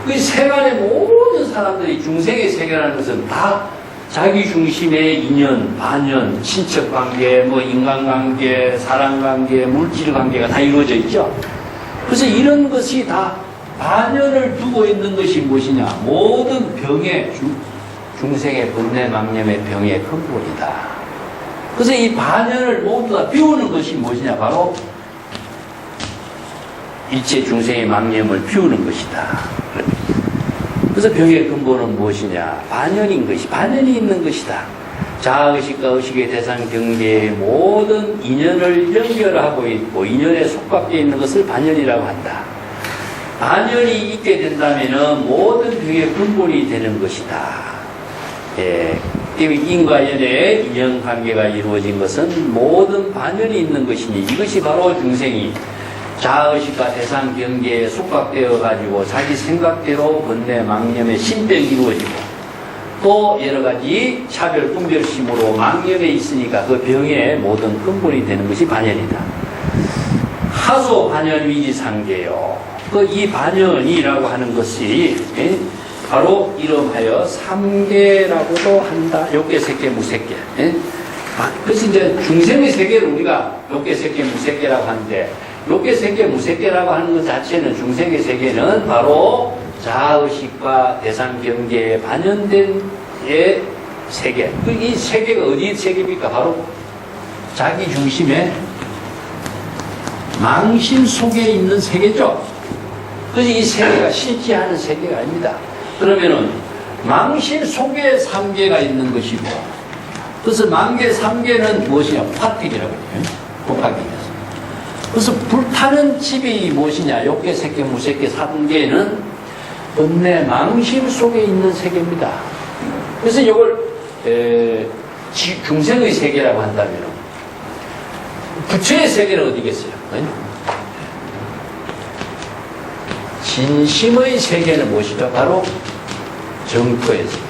그 세간의 모든 사람들이 중생의 세계라는 것은 다 자기 중심의 인연, 반연, 친척관계, 뭐 인간관계, 사랑관계, 물질관계가 다 이루어져 있죠. 그래서 이런 것이 다 반연을 두고 있는 것이 무엇이냐? 모든 병의 중생의 번뇌 망념의 병의 근본이다. 그래서 이 반연을 모두 다 비우는 것이 무엇이냐? 바로 일체 중생의 망념을 비우는 것이다. 그래서 병의 근본은 무엇이냐? 반연인 것이, 반연이 있는 것이다. 자아의식과 의식의 대상 경계의 모든 인연을 연결하고 있고 인연에 속박되어 있는 것을 반연이라고 한다. 반연이 있게 된다면 모든 병의 근본이 되는 것이다. 인과 연의 인연관계가 이루어진 것은 모든 반연이 있는 것이니 이것이 바로 중생이 자아의식과 대상 경계에 속박되어 가지고 자기 생각대로 번뇌 망념의 신병이 이루어지고 또 여러 가지 차별 분별심으로 망념에 있으니까 그 병의 모든 근본이 되는 것이 반연이다. 하소 반연 위지상계요. 이 반연이라고 하는 것이 바로 이름하여 삼계라고도 한다. 욕계, 색계, 무색계. 그래서 이제 중생의 세계를 우리가 욕계, 색계, 무색계라고 하는데 욕계, 색계, 무색계라고 하는 것 자체는 중생의 세계는 바로 자아의식과 대상 경계에 반연된 세계. 이 세계가 어디 세계입니까? 바로 자기 중심의 망신 속에 있는 세계죠. 그래서 이 세계가 실제하는 세계가 아닙니다. 그러면은 망신 속에 삼계가 있는 것이고, 그래서 망계 삼계는 무엇이냐? 화택이라고 해요. 복하기 위해서. 그래서 불타는 집이 무엇이냐? 욕계, 색계, 무색계, 삼계는 번뇌 망심 속에 있는 세계입니다. 그래서 이걸 중생의 세계라고 한다면 부처의 세계는 어디겠어요? 진심의 세계는 무엇이죠? 바로 정토의 세계.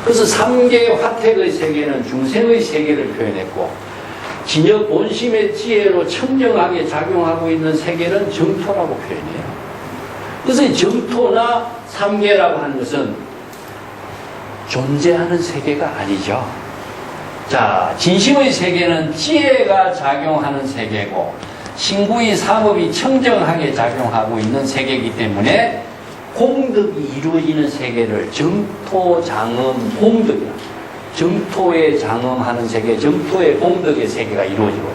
그래서 삼계의 화택의 세계는 중생의 세계를 표현했고, 진여 본심의 지혜로 청정하게 작용하고 있는 세계는 정토라고 표현해요. 그래서 이 정토나 삼계라고 하는 것은 존재하는 세계가 아니죠. 자, 진심의 세계는 지혜가 작용하는 세계고, 신구의 사법이 청정하게 작용하고 있는 세계이기 때문에 공덕이 이루어지는 세계를 정토장엄 공덕이라. 정토에 장엄하는 세계, 정토의 공덕의 세계가 이루어지고,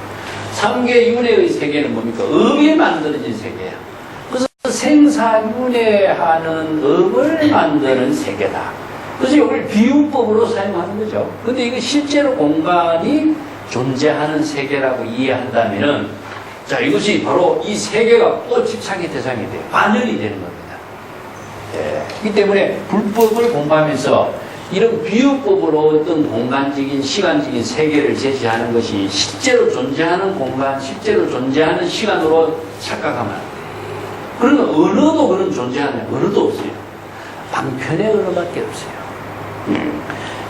삼계윤회의 세계는 뭡니까? 음이 만들어진 세계야. 그래서 생사윤회하는 음을 만드는 세계다. 그래서 이걸 비유법으로 사용하는 거죠. 근데 이거 실제로 공간이 존재하는 세계라고 이해한다면은, 자, 이것이 바로 이 세계가 또 집착의 대상이 돼요. 반연이 되는 겁니다. 그렇기 때문에 불법을 공부하면서 이런 비유법으로 어떤 공간적인 시간적인 세계를 제시하는 것이 실제로 존재하는 공간, 실제로 존재하는 시간으로 착각하면 안 돼요. 그러면 언어도 그런 존재하냐? 언어도 없어요. 방편의 언어밖에 없어요.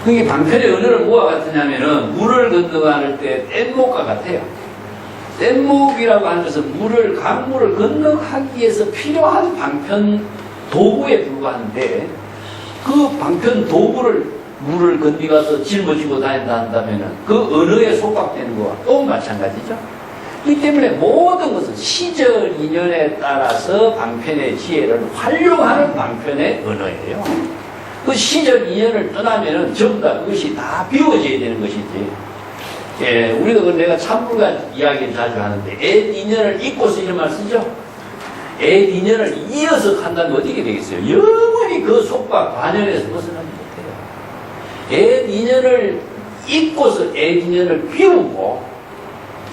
그게 방편의 언어는 뭐와 같으냐면은 물을 건너갈 때 뗏목과 같아요. 뗏목이라고 하는 것은 강물을 건너가기 위해서 필요한 방편 도구에 불과한데, 그 방편 도구를 물을 건너가서 짊어지고 다닌다 한다면은 그 언어에 속박되는 거와 또 마찬가지죠. 이 때문에 모든 것은 시절 인연에 따라서 방편의 지혜를 활용하는 방편의 언어예요. 그 시절 인연을 떠나면은 전부 다 그것이 다 비워져야 되는 것이지. 예, 우리가 내가 참불관 이야기를 자주 하는데, 옛 인연을 잊고서 이런 말 쓰죠? 옛 인연을 이어서 한다면 어떻게 되겠어요? 영원히 그 속박, 관연에서 벗어나지 못해요. 옛 인연을 잊고서 옛 인연을 비우고,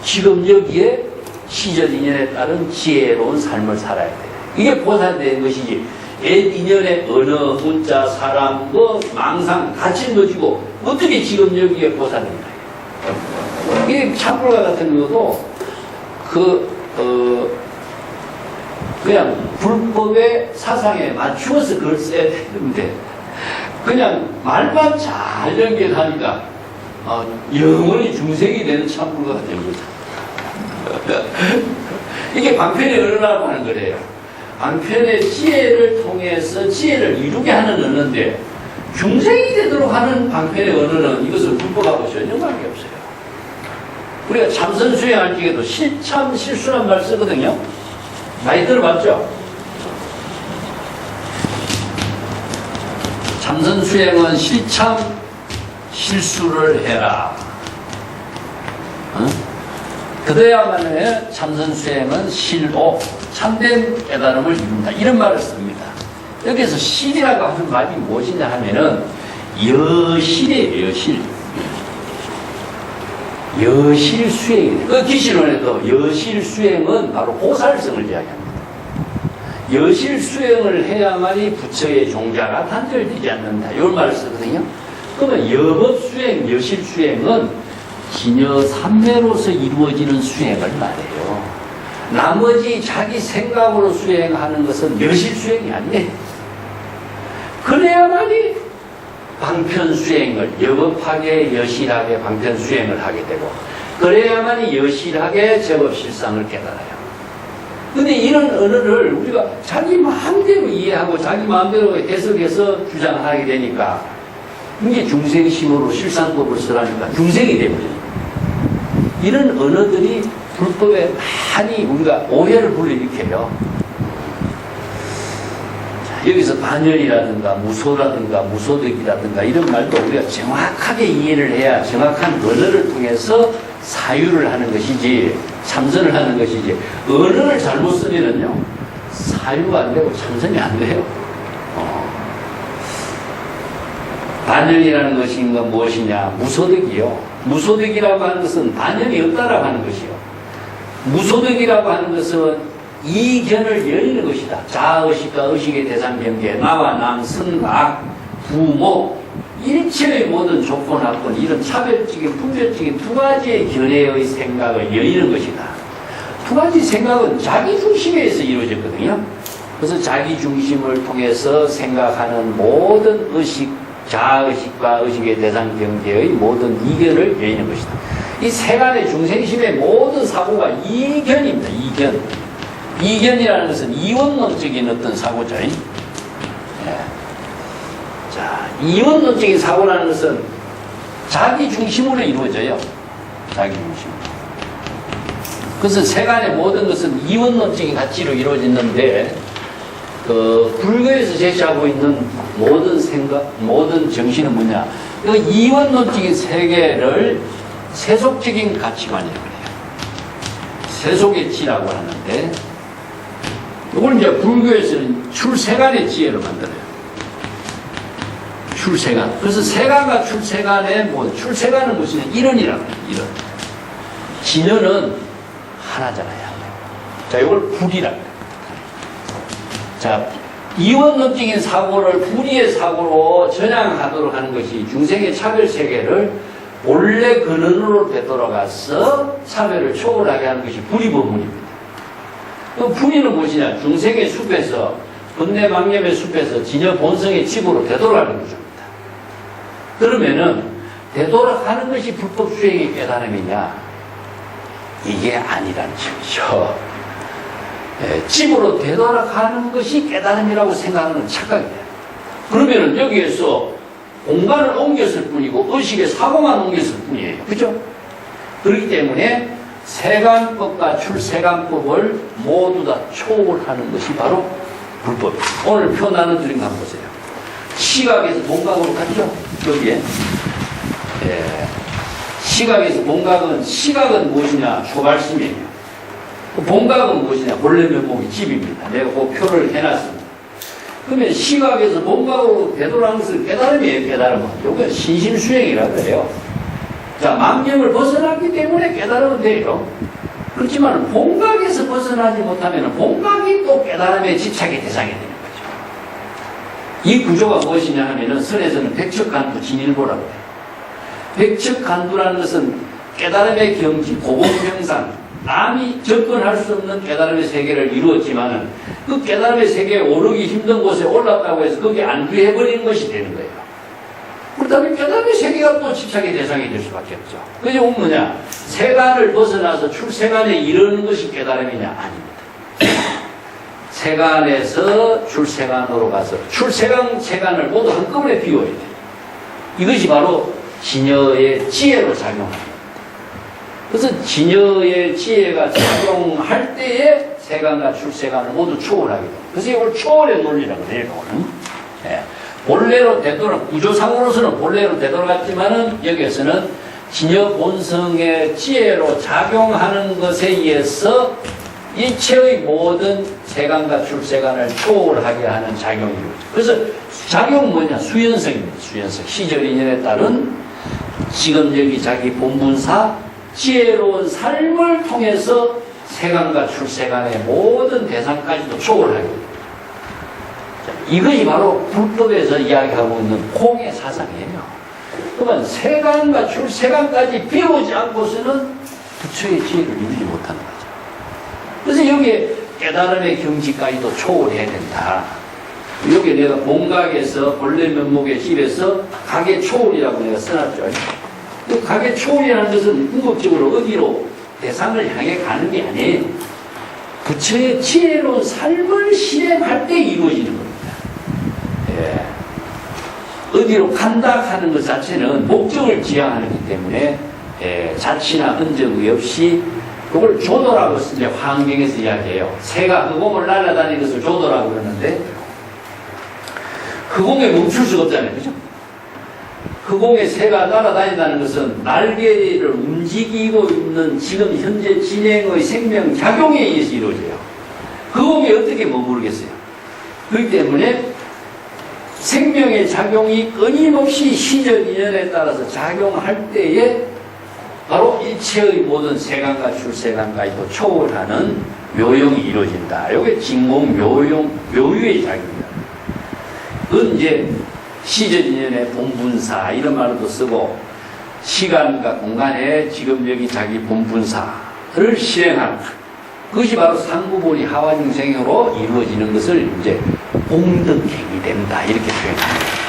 지금 여기에 시절 인연에 따른 지혜로운 삶을 살아야 돼요. 이게 보살되는 것이지, 옛 인연의 언어, 문자, 사람, 망상 다 짊어지고, 어떻게 지금 여기에 보살됩니까? 이 참불가 같은 경우도 그냥 불법의 사상에 맞추어서 그걸 써야 되는데 그냥 말만 잘 연결하니까 영원히 중생이 되는 참불가가 된 거죠. 이게 방편의 언어라고 하는 거래요. 방편의 지혜를 통해서 지혜를 이루게 하는 언어인데 중생이 되도록 하는 방편의 언어는 이것을 불법하고 전혀 관계없어요. 우리가 참선 수행할 적에도 실참, 실수란 말 쓰거든요. 많이 들어봤죠? 참선 수행은 실참, 실수를 해라. 그래야만 참선 수행은 실로, 참된 깨달음을 이룬다. 이런 말을 씁니다. 여기서 실이라고 하는 말이 무엇이냐 하면은 여실이에요, 여실. 여실 수행이에요. 그 기신론에도 여실 수행은 바로 보살성을 이야기합니다. 여실 수행을 해야만이 부처의 종자가 단절되지 않는다. 이런 말을 쓰거든요. 그러면 여법 수행, 여실 수행은 기녀 삼매로서 이루어지는 수행을 말해요. 나머지 자기 생각으로 수행하는 것은 여실 수행이 아니에요. 그래야만이 방편 수행을 여법하게 여실하게 방편 수행을 하게 되고 그래야만이 여실하게 제법 실상을 깨달아요. 근데 이런 언어를 우리가 자기 마음대로 이해하고 자기 마음대로 해석해서 주장하게 되니까 이게 중생심으로 실상법을 쓰라니까 중생이 되버려요. 이런 언어들이 불법에 많이 우리가 오해를 불러일으켜요. 여기서 반열이라든가 무소라든가 무소득이라든가 이런 말도 우리가 정확하게 이해를 해야 정확한 언어를 통해서 사유를 하는 것이지 참선을 하는 것이지 언어를 잘못 쓰면은요 사유가 안 되고 참선이 안 돼요. 반열이라는 것이 무엇이냐? 무소득이요. 무소득이라고 하는 것은 반열이 없다라고 하는 것이요. 무소득이라고 하는 것은 이견을 열리는 것이다. 자아의식과 의식의 대상 경계, 나와 남, 선악, 부모, 일체의 모든 조건학권, 이런 차별적인, 분별적인 두 가지의 견해의 생각을 열리는 것이다. 두 가지 생각은 자기 중심에 의해서 이루어졌거든요. 그래서 자기 중심을 통해서 생각하는 모든 의식, 자아의식과 의식의 대상 경계의 모든 이견을 열리는 것이다. 이 세간의 중생심의 모든 사고가 이견입니다. 이견. 이견이라는 것은 이원론적인 어떤 사고죠. 예. 자, 이원론적인 사고라는 것은 자기 중심으로 이루어져요. 자기 중심. 그래서 세간의 모든 것은 이원론적인 가치로 이루어졌는데, 불교에서 제시하고 있는 모든 생각, 모든 정신은 뭐냐? 그 이원론적인 세계를 세속적인 가치관이라고 해요. 세속의 지라고 하는데, 이걸 이제 불교에서는 출세간의 지혜로 만들어요. 출세간. 그래서 세간과 출세간의 출세간은 무엇이냐? 일원이라고 해요. 일원. 진연은 하나잖아요. 자, 이걸 불이라고 해요. 자, 이원론적인 사고를 불의의 사고로 전향하도록 하는 것이 중생의 차별 세계를 본래 근원으로 되돌아가서 차별을 초월하게 하는 것이 불의법문입니다. 그 불의는 무엇이냐? 중생의 숲에서, 번뇌망념의 숲에서 진여 본성의 집으로 되돌아가는 것입니다. 그러면은, 되돌아가는 것이 불법 수행의 깨달음이냐? 이게 아니라는 점이죠. 집으로 되돌아가는 것이 깨달음이라고 생각하는 건 착각이에요. 그러면은 여기에서 공간을 옮겼을 뿐이고 의식의 사고만 옮겼을 뿐이에요. 그죠? 그렇기 때문에 세간법과 출세간법을 모두 다 초월하는 것이 바로 불법이에요. 오늘 표 나눠드린 거 한번 보세요. 시각에서 본각으로 갔죠? 여기에. 예. 시각에서 본각은, 시각은 무엇이냐? 초발심이에요. 본각은 무엇이냐? 본래 면목이 집입니다. 내가 그 표를 해놨습니다. 그러면 시각에서 본각으로 되돌아가는 것은 깨달음이에요, 깨달음은. 이건 신심수행이라고 해요. 자, 망념을 벗어났기 때문에 깨달음은 돼요. 그렇지만 본각에서 벗어나지 못하면 본각이 또 깨달음의 집착의 대상이 되는 거죠. 이 구조가 무엇이냐 하면은 선에서는 백척간두 진일보라고 해요. 백척간두라는 것은 깨달음의 경지, 고공평상, 남이 접근할 수 없는 깨달음의 세계를 이루었지만은 그 깨달음의 세계에 오르기 힘든 곳에 올랐다고 해서 거기에 안주해버리는 것이 되는 거예요. 그렇다면 깨달음의 세계가 또 집착의 대상이 될 수밖에 없죠. 그게 뭐냐? 세간을 벗어나서 출세간에 이르는 것이 깨달음이냐? 아닙니다. 세간에서 출세간으로 가서 출세간, 세간을 모두 한꺼번에 비워야 돼요. 이것이 바로 진여의 지혜로 작용합니다. 그래서 진여의 지혜가 작용할 때에 세간과 출세간을 모두 초월하게 됩니다. 그래서 이걸 초월의 논리라고 해요. 예. 본래로 구조상으로서는 본래로 되돌아갔지만은 여기에서는 진여 본성의 지혜로 작용하는 것에 의해서 일체의 모든 세간과 출세간을 초월하게 하는 작용이죠. 그래서 작용은 뭐냐? 수연성입니다. 수연성. 시절 인연에 따른 지금 여기 자기 본분사 지혜로운 삶을 통해서 세간과 출세간의 모든 대상까지도 초월하게 됩니다. 이것이 바로 불법에서 이야기하고 있는 공의 사상이에요. 그러면 세간과 출세간까지 배우지 않고서는 부처의 지혜를 이루지 못하는 거죠. 그래서 여기에 깨달음의 경지까지도 초월해야 된다. 여기 내가 본각에서 본래 면목의 집에서 각의 초월이라고 내가 써놨죠. 그 각의 초월이라는 것은 궁극적으로 어디로 대상을 향해 가는 게 아니에요. 부처의 지혜로운 삶을 실행할 때 이루어지는 겁니다. 예. 어디로 간다 하는 것 자체는 목적을 지향하기 때문에 자치나 흔적이 없이 그걸 조도라고 이제 환경에서 이야기해요. 새가 흑공을 날아다니는 것을 조도라고 그러는데 흑공에 멈출 수가 없잖아요. 그죠? 흑공에 새가 날아다닌다는 것은 날개를 움직이고 있는 지금 현재 진행의 생명작용에 의해서 이루어져요. 흑공에 어떻게 머무르겠어요? 그렇기 때문에 생명의 작용이 끊임없이 시절 인연에 따라서 작용할 때에 바로 일체의 모든 세간과 출세간까지도 초월하는 묘용이 이루어진다. 이게 진공 묘용, 묘유의 작용입니다. 그건 이제 시절 인연의 본분사 이런 말도 쓰고 시간과 공간에 지금 여기 자기 본분사를 실행하는 그것이 바로 상구본이 하와증생으로 이루어지는 것을 이제 공덕행이 된다 이렇게 표현합니다.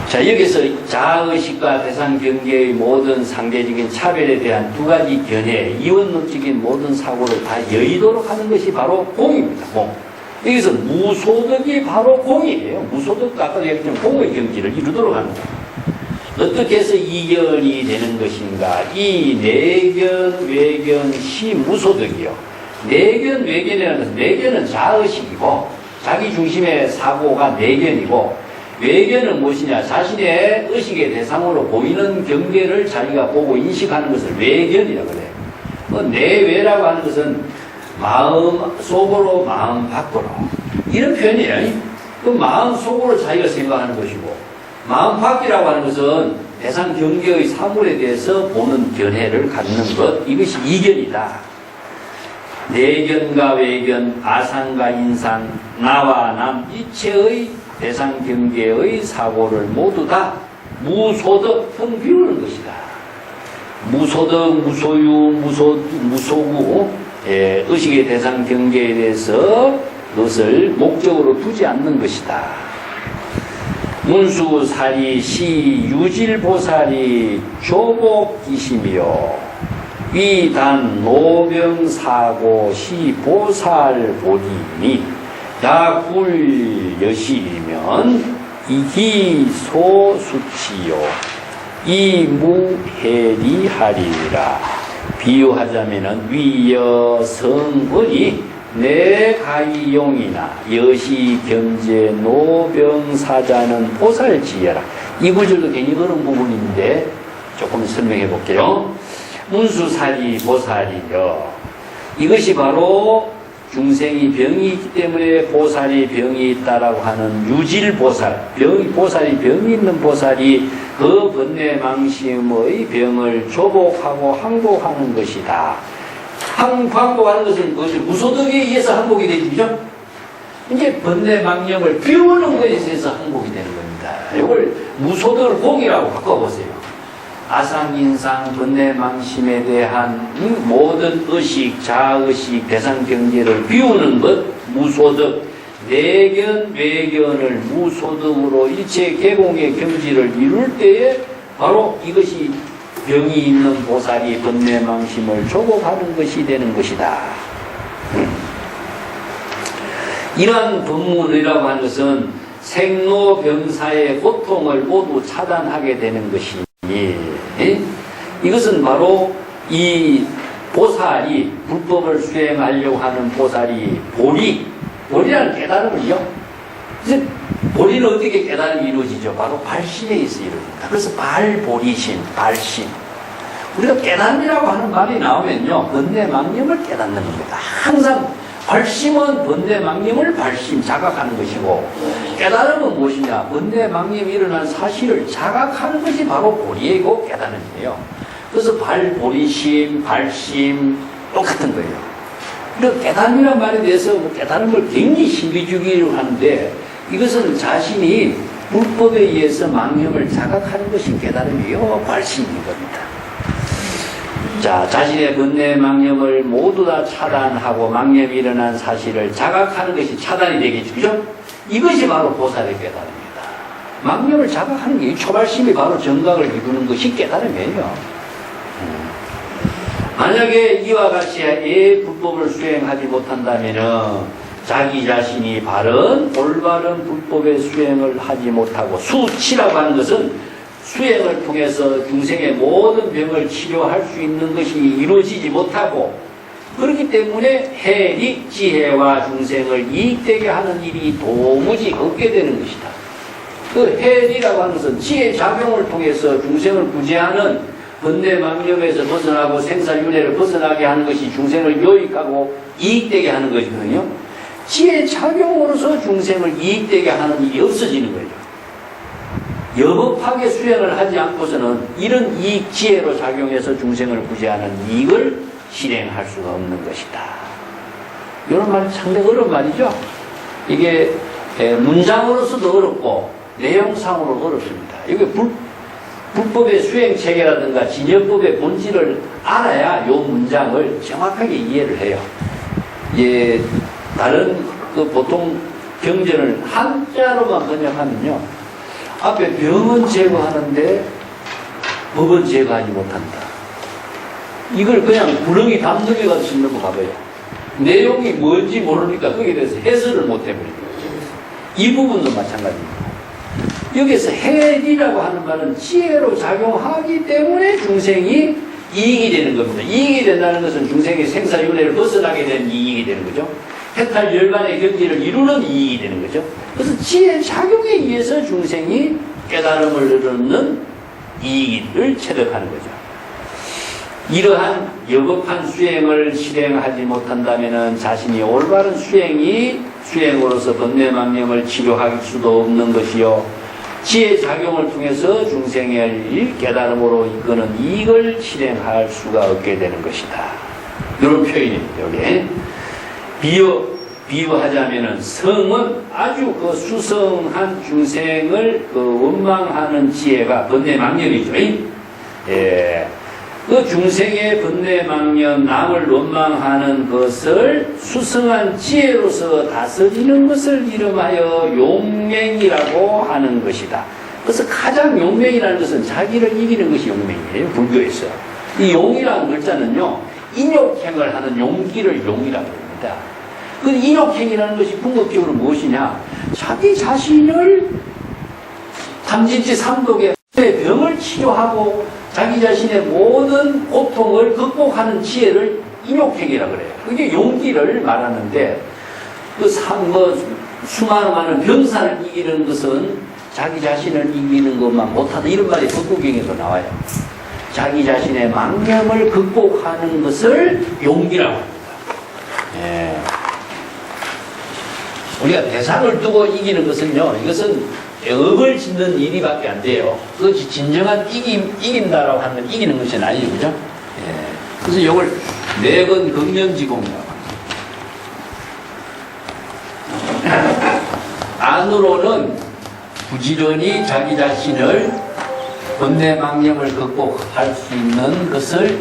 자, 여기서 자아의식과 대상경계의 모든 상대적인 차별에 대한 두 가지 견해, 이원론적인 모든 사고를 다 여의도록 하는 것이 바로 공입니다. 공. 여기서 무소득이 바로 공이에요. 무소득도 아까 얘기했지만 공의 경지를 이루도록 하는 거예요. 어떻게 해서 이견이 되는 것인가? 이 내견, 외견, 시 무소득이요. 내견, 외견이라는 것은 내견은 자의식이고 자기 중심의 사고가 내견이고 외견은 무엇이냐? 자신의 의식의 대상으로 보이는 경계를 자기가 보고 인식하는 것을 외견이라고 그래요. 내외라고 하는 것은 마음 속으로 마음 밖으로 이런 표현이에요. 그 마음 속으로 자기가 생각하는 것이고 마음 밖이라고 하는 것은 대상 경계의 사물에 대해서 보는 견해를 갖는 것 이것이 이견이다. 내견과 외견, 아상과 인상, 나와 남 이체의 대상 경계의 사고를 모두 다 무소득형 비우는 것이다. 무소득, 무소유, 무소구 의식의 대상 경계에 대해서 그것을 목적으로 두지 않는 것이다. 문수사리 시 유질보살이 조복이시며 위단 노병사고 시 보살보리니 야굴여시면 이기소수치요 이무해리하리라. 비유하자면은 위여성은이 내가이용이나 여시경제 노병사자는 보살지여라. 이 구절도 굉장히 어려운 부분인데 조금 설명해 볼게요. 문수살이 보살이여. 이것이 바로 중생이 병이 있기 때문에 보살이 병이 있다라고 하는 유질보살, 보살이 병이 있는 보살이 그 번뇌망심의 병을 조복하고 항복하는 것이다. 항복하는 것은 무소득에 의해서 항복이 되죠. 이제 번뇌망념을 비우는 것에 의해서 항복이 되는 겁니다. 이걸 무소득을 복이라고 바꿔보세요. 아상인상 번뇌망심에 대한 모든 의식, 자의식, 대상경계를 비우는 것, 무소득, 내견, 외견을 무소득으로 일체 개공의 경지를 이룰 때에 바로 이것이 병이 있는 보살이 번뇌망심을 조복하는 것이 되는 것이다. 이러한 법문이라고 하는 것은 생로병사의 고통을 모두 차단하게 되는 것이니 이것은 바로 이 보살이 불법을 수행하려고 하는 보살이 보리라는 깨달음을요. 이제 보리는 어떻게 깨달음이 이루어지죠? 바로 발심에 있어 이루어집니다. 그래서 발보리심, 발심. 우리가 깨달음이라고 하는 말이 나오면요, 번뇌망념을 깨닫는 겁니다. 항상 발심은 번뇌망념을 발심, 자각하는 것이고, 깨달음은 무엇이냐? 번뇌망념이 일어난 사실을 자각하는 것이 바로 보리이고 깨달음이에요. 그래서 발보리심, 발심 똑같은 거예요. 그리고 깨달음이란 말에 대해서 깨달음을 굉장히 신비주의로 하는데, 이것은 자신이 불법에 의해서 망념을 자각하는 것이 깨달음이요, 발심인 겁니다. 자, 자신의 번뇌 망념을 모두 다 차단하고 망념이 일어난 사실을 자각하는 것이 차단이 되겠죠. 그죠? 이것이 바로 보살의 깨달음입니다. 망념을 자각하는 게 초발심이 바로 정각을 이루는 것이 깨달음이에요. 만약에 이와 같이 불법을 수행하지 못한다면은 자기 자신이 올바른 불법의 수행을 하지 못하고 수치라고 하는 것은 수행을 통해서 중생의 모든 병을 치료할 수 있는 것이 이루어지지 못하고 그렇기 때문에 해리 지혜와 중생을 이익되게 하는 일이 도무지 없게 되는 것이다. 그 해리라고 하는 것은 지혜 작용을 통해서 중생을 구제하는 번뇌망념에서 벗어나고 생사윤회를 벗어나게 하는 것이 중생을 요익하고 이익되게 하는 것이거든요. 지혜 작용으로서 중생을 이익되게 하는 일이 없어지는 거예요. 여법하게 수행을 하지 않고서는 이런 이익 지혜로 작용해서 중생을 구제하는 이익을 실행할 수가 없는 것이다. 이런 말이 상당히 어려운 말이죠. 이게 문장으로서도 어렵고 내용상으로 어렵습니다. 이게 불법의 수행 체계라든가 진여법의 본질을 알아야 이 문장을 정확하게 이해를 해요. 다른 보통 경전을 한자로만 번역하면요. 앞에 병은 제거하는데 법은 제거하지 못한다. 이걸 그냥 구렁이 담둥이 같이 넘어가봐요. 내용이 뭔지 모르니까 거기에 대해서 해설을 못 해버립니다. 이 부분도 마찬가지입니다. 여기서 해리라고 하는 말은 지혜로 작용하기 때문에 중생이 이익이 되는 겁니다. 이익이 된다는 것은 중생의 생사윤회를 벗어나게 되는 이익이 되는 거죠. 해탈 열반의 경지를 이루는 이익이 되는 거죠. 그래서 지혜 작용에 의해서 중생이 깨달음을 얻는 이익을 체득하는 거죠. 이러한 여법한 수행을 실행하지 못한다면 자신이 올바른 수행으로서 번뇌망념을 치료할 수도 없는 것이요. 지혜 작용을 통해서 중생의 깨달음으로 이끄는 이익을 실행할 수가 없게 되는 것이다. 이런 표현입니다. 여기. 비유하자면은 성은 아주 수성한 중생을 원망하는 지혜가 번뇌망념이죠. 그 중생의 번뇌망념, 남을 원망하는 것을 수성한 지혜로서 다스리는 것을 이름하여 용맹이라고 하는 것이다. 그래서 가장 용맹이라는 것은 자기를 이기는 것이 용맹이에요. 불교에서. 이 용이라는 글자는요, 인욕행을 하는 용기를 용이라고 합니다. 그 인욕행위라는 것이 궁극적으로 무엇이냐? 자기 자신을 탐진치 삼독의 병을 치료하고 자기 자신의 모든 고통을 극복하는 지혜를 인욕행위라고 그래요. 그게 용기를 말하는데 수많은 병사를 이기는 것은 자기 자신을 이기는 것만 못하다 이런 말이 북구경에도 나와요. 자기 자신의 망념을 극복하는 것을 용기라고 합니다. 예. 우리가 대상을 두고 이기는 것은요, 이것은 업을 짓는 일이밖에 안 돼요. 그것이 진정한 이긴다라고 하는 건 이기는 것이 아니죠, 그죠? 예. 그래서 이걸 내건 극명지공이라고 합니다. 안으로는 부지런히 자기 자신을 번뇌망념을 극복할 수 있는 것을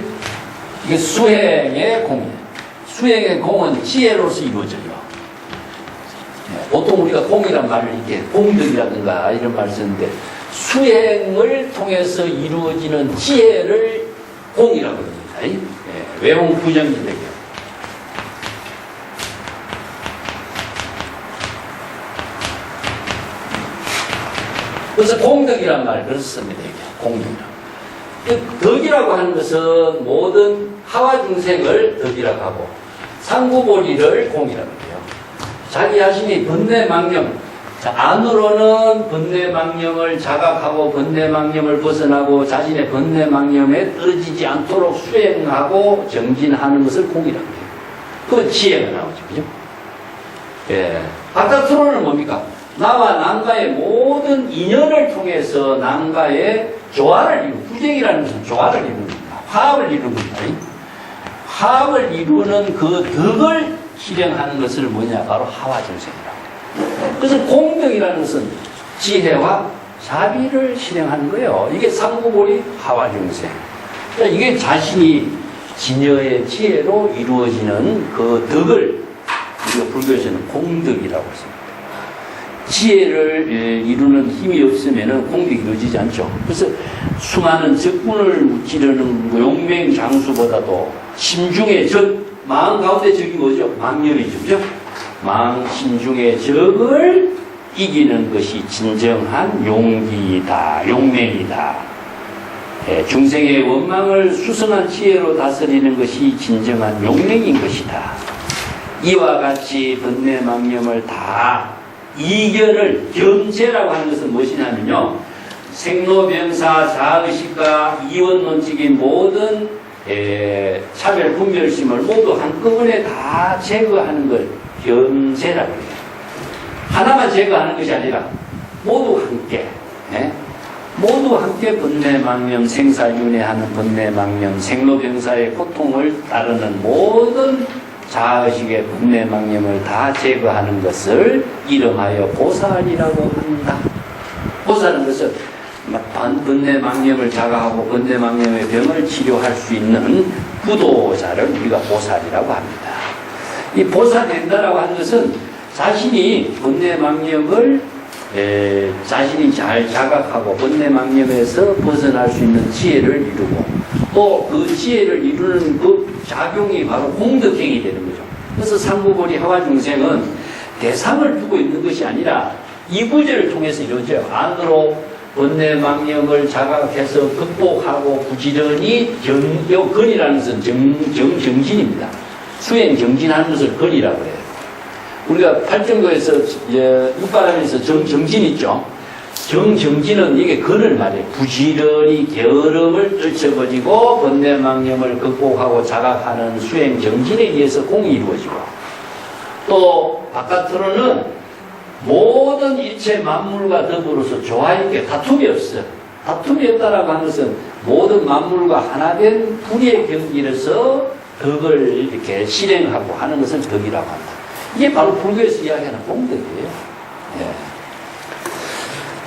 이게 수행의 공이에요. 수행의 공은 지혜로서 이루어져요. 보통 우리가 공이란 말을 이렇게 공덕이라든가 이런 말을 쓰는데 수행을 통해서 이루어지는 지혜를 공이라고 합니다. 외용 부정지대교. 그래서 공덕이란 말을 그래서 씁니다. 공덕이라고. 덕이라고 하는 것은 모든 하와 중생을 덕이라고 하고 상구보리를 공이라고 해요. 자기 자신이 번뇌망념, 안으로는 번뇌망념을 자각하고 번뇌망념을 벗어나고 자신의 번뇌망념에 떨어지지 않도록 수행하고 정진하는 것을 공이라고 해요. 그 지혜가 나오죠. 그죠? 예. 바깥으로는 뭡니까? 나와 남과의 모든 인연을 통해서 남과의 조화를 이루는, 부정이라는 것은 조화를 이루는 겁니다. 화합을 이루는 겁니다. 화합을 이루는 그 덕을 실행하는 것을 뭐냐? 바로 하와증생이라고. 그래서 공덕이라는 것은 지혜와 자비를 실행하는 거예요. 이게 삼구보리 하와증생. 그러니까 이게 자신이 진여의 지혜로 이루어지는 그 덕을 우리가 불교에서는 공덕이라고 했습니다. 지혜를 이루는 힘이 없으면 공덕이 이루어지지 않죠. 그래서 수많은 적군을 무찌르는 용맹 장수보다도 심중의 적, 마음 가운데 적이 뭐죠? 망념이죠. 그죠? 심중의 적을 이기는 것이 진정한 용기이다. 용맹이다. 중생의 원망을 수성한 지혜로 다스리는 것이 진정한 용맹인 것이다. 이와 같이 번뇌망념을 다 이견을 경제라고 하는 것은 무엇이냐면요, 생로병사 자의식과 이원론적인 모든 차별 분별심을 모두 한꺼번에 다 제거하는 걸 견제라고 해요. 하나만 제거하는 것이 아니라 모두 함께, 모두 함께 번뇌망념, 생사윤회하는 번뇌망념, 생로병사의 고통을 따르는 모든 자의식의 번뇌망념을 다 제거하는 것을 이름하여 보살이라고 한다. 보살은 것은 번뇌망념을 자각하고 번뇌망념의 병을 치료할 수 있는 부도자를 우리가 보살이라고 합니다. 이 보살된다라고 하는 것은 자신이 번뇌망념을 자신이 잘 자각하고 번뇌망념에서 벗어날 수 있는 지혜를 이루고 또 그 지혜를 이루는 그 작용이 바로 공덕행이 되는 거죠. 그래서 삼구보리 하와중생은 대상을 두고 있는 것이 아니라 이구제를 통해서 이루어져요. 안으로 번뇌망념을 자각해서 극복하고 부지런히 건이라는 것은 정진입니다. 수행 정진하는 것을 건이라고 해요. 우리가 팔정도에서 육바람에서 정진 있죠. 정진은 이게 건을 말해요. 부지런히 게으름을 떨쳐버리고 번뇌망념을 극복하고 자각하는 수행 정진에 의해서 공이 이루어지고, 또 바깥으로는 모든 일체 만물과 더불어서 조화있게 다툼이 없어요. 다툼이 없다라고 하는 것은 모든 만물과 하나된 불의의 경지에서 덕을 이렇게 실행하고 하는 것을 덕이라고 한다. 이게 바로 불교에서 이야기하는 공덕이에요. 예.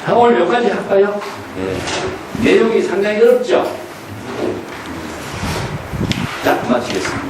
자, 오늘 여기까지 할까요? 예. 내용이 상당히 어렵죠? 자, 마치겠습니다.